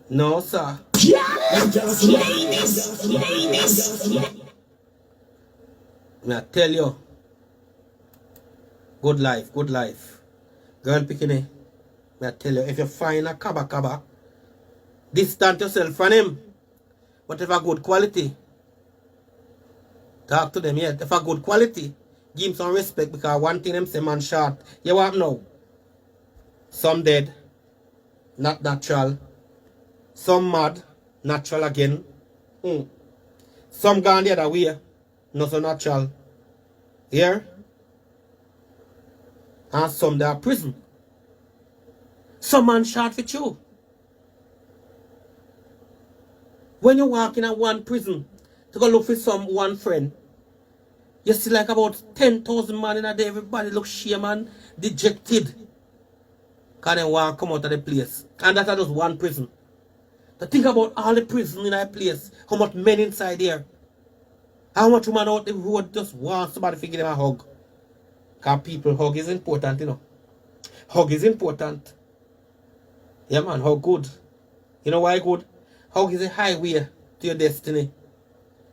No, sir. Me I tell you. Good life, good life. Girl picking me I tell you, if you find a kaba, distance yourself from him. But if a good quality, talk to them, yeah. If a good quality, give him some respect because one thing them say man short. You want now? Some dead, not natural. Some mad, natural again. Some gone the other way, not so natural. Here? And some they are prison. Some man shot for you. When you walk in a one prison to go look for some one friend, you see like about 10,000 man in a day, everybody look shame and dejected. Because they want to come out of the place. And that's just one prison. To think about all the prison in that place, how much men inside there. How much women out the road just want somebody to give them a hug. Because people, hug is important, you know. Hug is important. Yeah, man, hug good. You know why good? Hug is a highway to your destiny.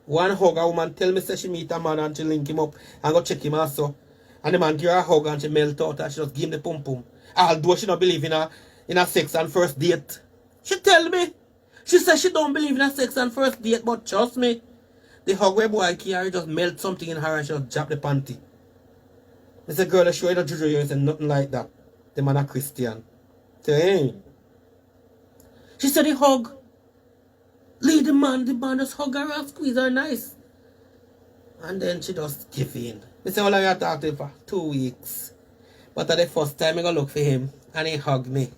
One hug, a woman tell me say she meet a man and she link him up and go check him also. And the man give her a hug and she melt out and she just give him the pum pum. Although she don't believe in a sex and first date. She tell me. She says she don't believe in a sex and first date, but trust me. The hug where boy carry just melt something in her and she just drop the panty. I said, girl, I show you the juju, you say nothing like that. The man a Christian. Say, hey. She said the hug. Lead the man just hug her and squeeze her nice. And then she just give in. I said, well, I talked to him for 2 weeks. But at the first time I go look for him and he hugged me.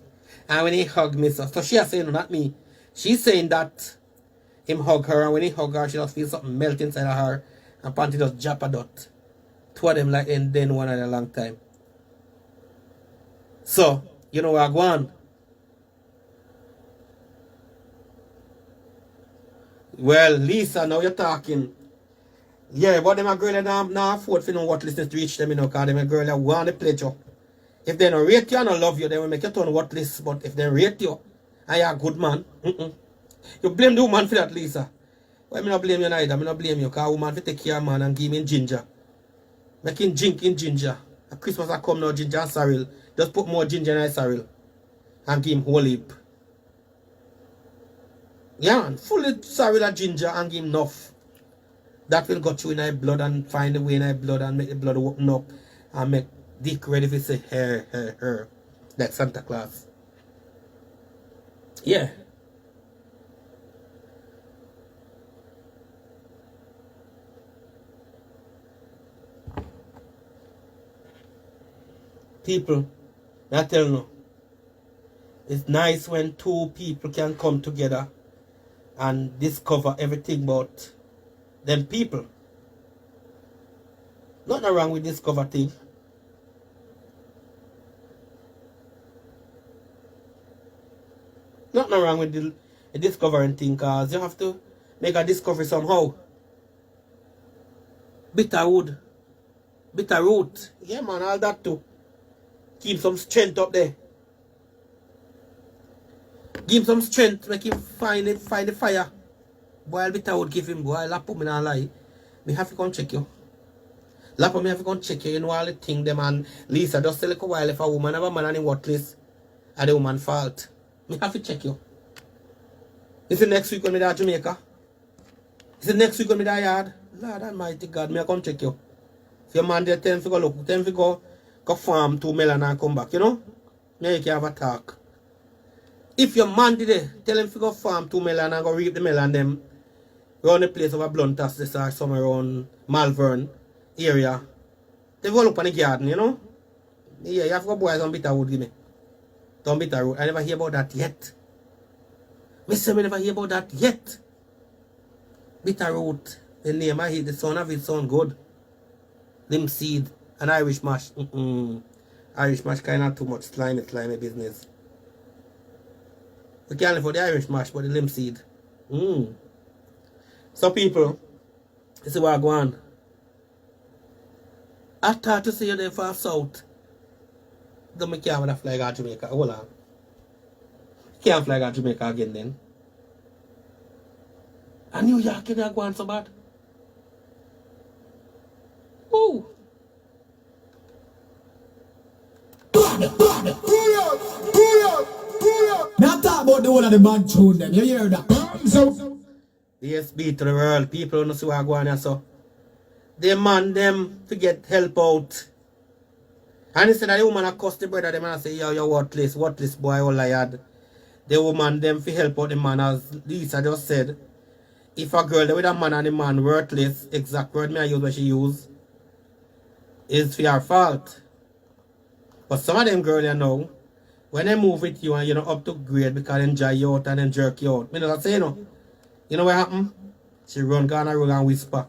And when he hugged me, so she is saying, not me. She's saying that him hug her and when he hug her, she just feels something melt inside of her. And panty just drop a dot. Two of them like and then one in a long time. So, you know where I go on? Well, Lisa, now you're talking. Yeah, but them a girl that now afford for no what listeners to reach them, you know, because them a girl that want the pleasure. If they don't rate you and don't love you, they will make you turn what list. But if they rate you and you're a good man, you blame the woman for that, Lisa. Well, I don't blame you neither. I don't blame you because a woman will take care of man and give him ginger. Make him drink in ginger. At Christmas I come now, ginger and sorrel. Just put more ginger in his sorrel and give him whole heap. Yeah, man, fully sorrel and ginger and give him enough. That will go through in his blood and find the way in his blood and make the blood open up and make Dick ready to say her. Like Santa Claus. Yeah. People, I tell you, it's nice when two people can come together and discover everything about them people. Nothing wrong with discover thing. Nothing wrong with the discovering thing, cause you have to make a discovery somehow. Bitter wood. Bitter root. Yeah man, all that too. Keep some strength up there. Give him some strength, make him find the fire. Boy, bitter wood give him, boy, lap up me not lie. Me have to come check you. Lap up me have to come check you. You know all the thing them and Lisa just a little while if a woman have a man and in worthless. And the woman fault. Me have to check you. Is it next week when me there Jamaica? Is it next week when me there yard? Lord Almighty God, me I come check you. If your man there tell him to go look, tell him to go farm 2 melon and come back, you know? Me you can have a talk. If your man did it, tell him to go farm 2 melon and go reap the melon them around the place of a blunt as this or somewhere around Malvern area. They go look on the garden, you know? Yeah, you have to go boy some bitter wood give me. Some bitter wood. I never hear about that yet. Me say me never hear about that yet. Bitter root. The name I hear, the sound of it sound good. Limb seed and Irish mash. Irish mash kind of too much slimy business. We can't live for the Irish mash, but the limb seed. So people, this is what I go on. I thought to see you there for south. Don't make you have fly out Jamaica. Hold on. Can't fly out Jamaica again then. And New York can go on so bad. Ooh. Now talk about the whole of the man tune them. You hear that? So BSB to the world. People don't see what I go on here so. They man them to get help out. And instead of the woman accost the brother them and say, yo, you're worthless boy, all I had. The woman them to help out the man, as Lisa just said. If a girl with a man and the man worthless, exact word me I use what she use, is for your fault. But some of them girls you know, when they move with you and you're not up to grade because they enjoy you out and then jerk you out. Me not say no. You know what happened? She run and whisper.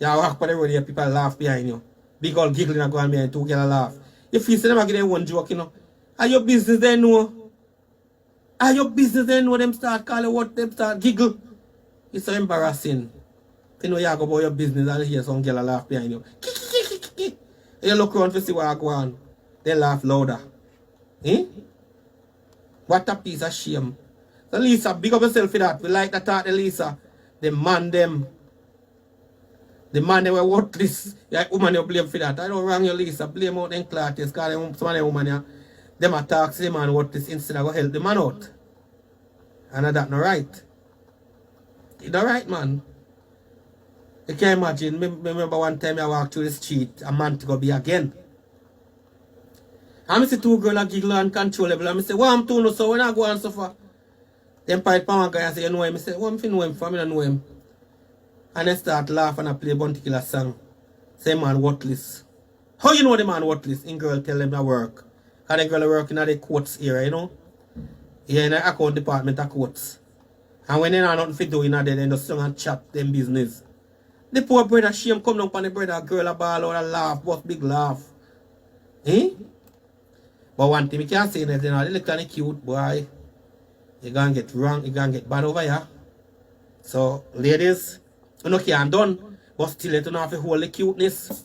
You walk by the road here, people laugh behind you. Big old giggling and go on behind 2 girls laugh. You feel say them give them one joke, you know. Are your business they know? Are your business they know them start calling what them start giggle? It's so embarrassing. You know you go about your business and hear some girl laugh behind you. You look around to see what go on. They laugh louder. Eh? What a piece of shame. So Lisa, big up yourself for that. We like that thought, Lisa. The man them were worthless. Like woman you blame for that. I don't wrong you, Lisa. Blame out them classes. Because some of them women here, them attack the man worthless instead of go help the man out. And that's not right. It's not right, man. You can't imagine. Me remember one time I walked through the street, a man to go be again. And I see 2 girls giggle uncontrollable. And I say, what I'm doing so when I go and suffer? Then pipe one guy and say, you know him? I say, what am I know him for? I don't know him. And they start laughing and play a bunch of song. Say man worthless. How you know the man worthless? In girl tell them to work. And the girl work in the courts area, you know? Yeah, in the account department of courts. And when they have nothing to do in there, they just sing and chat them business. The poor brother shame come down on the brother, girl a ball out and laugh, what big laugh. Eh? But one thing we can't say is, you know, they look kind of cute, boy. You're going to get wrong, you're going to get bad over here. So, ladies, you know, can't done, but still, you don't have to hold the cuteness.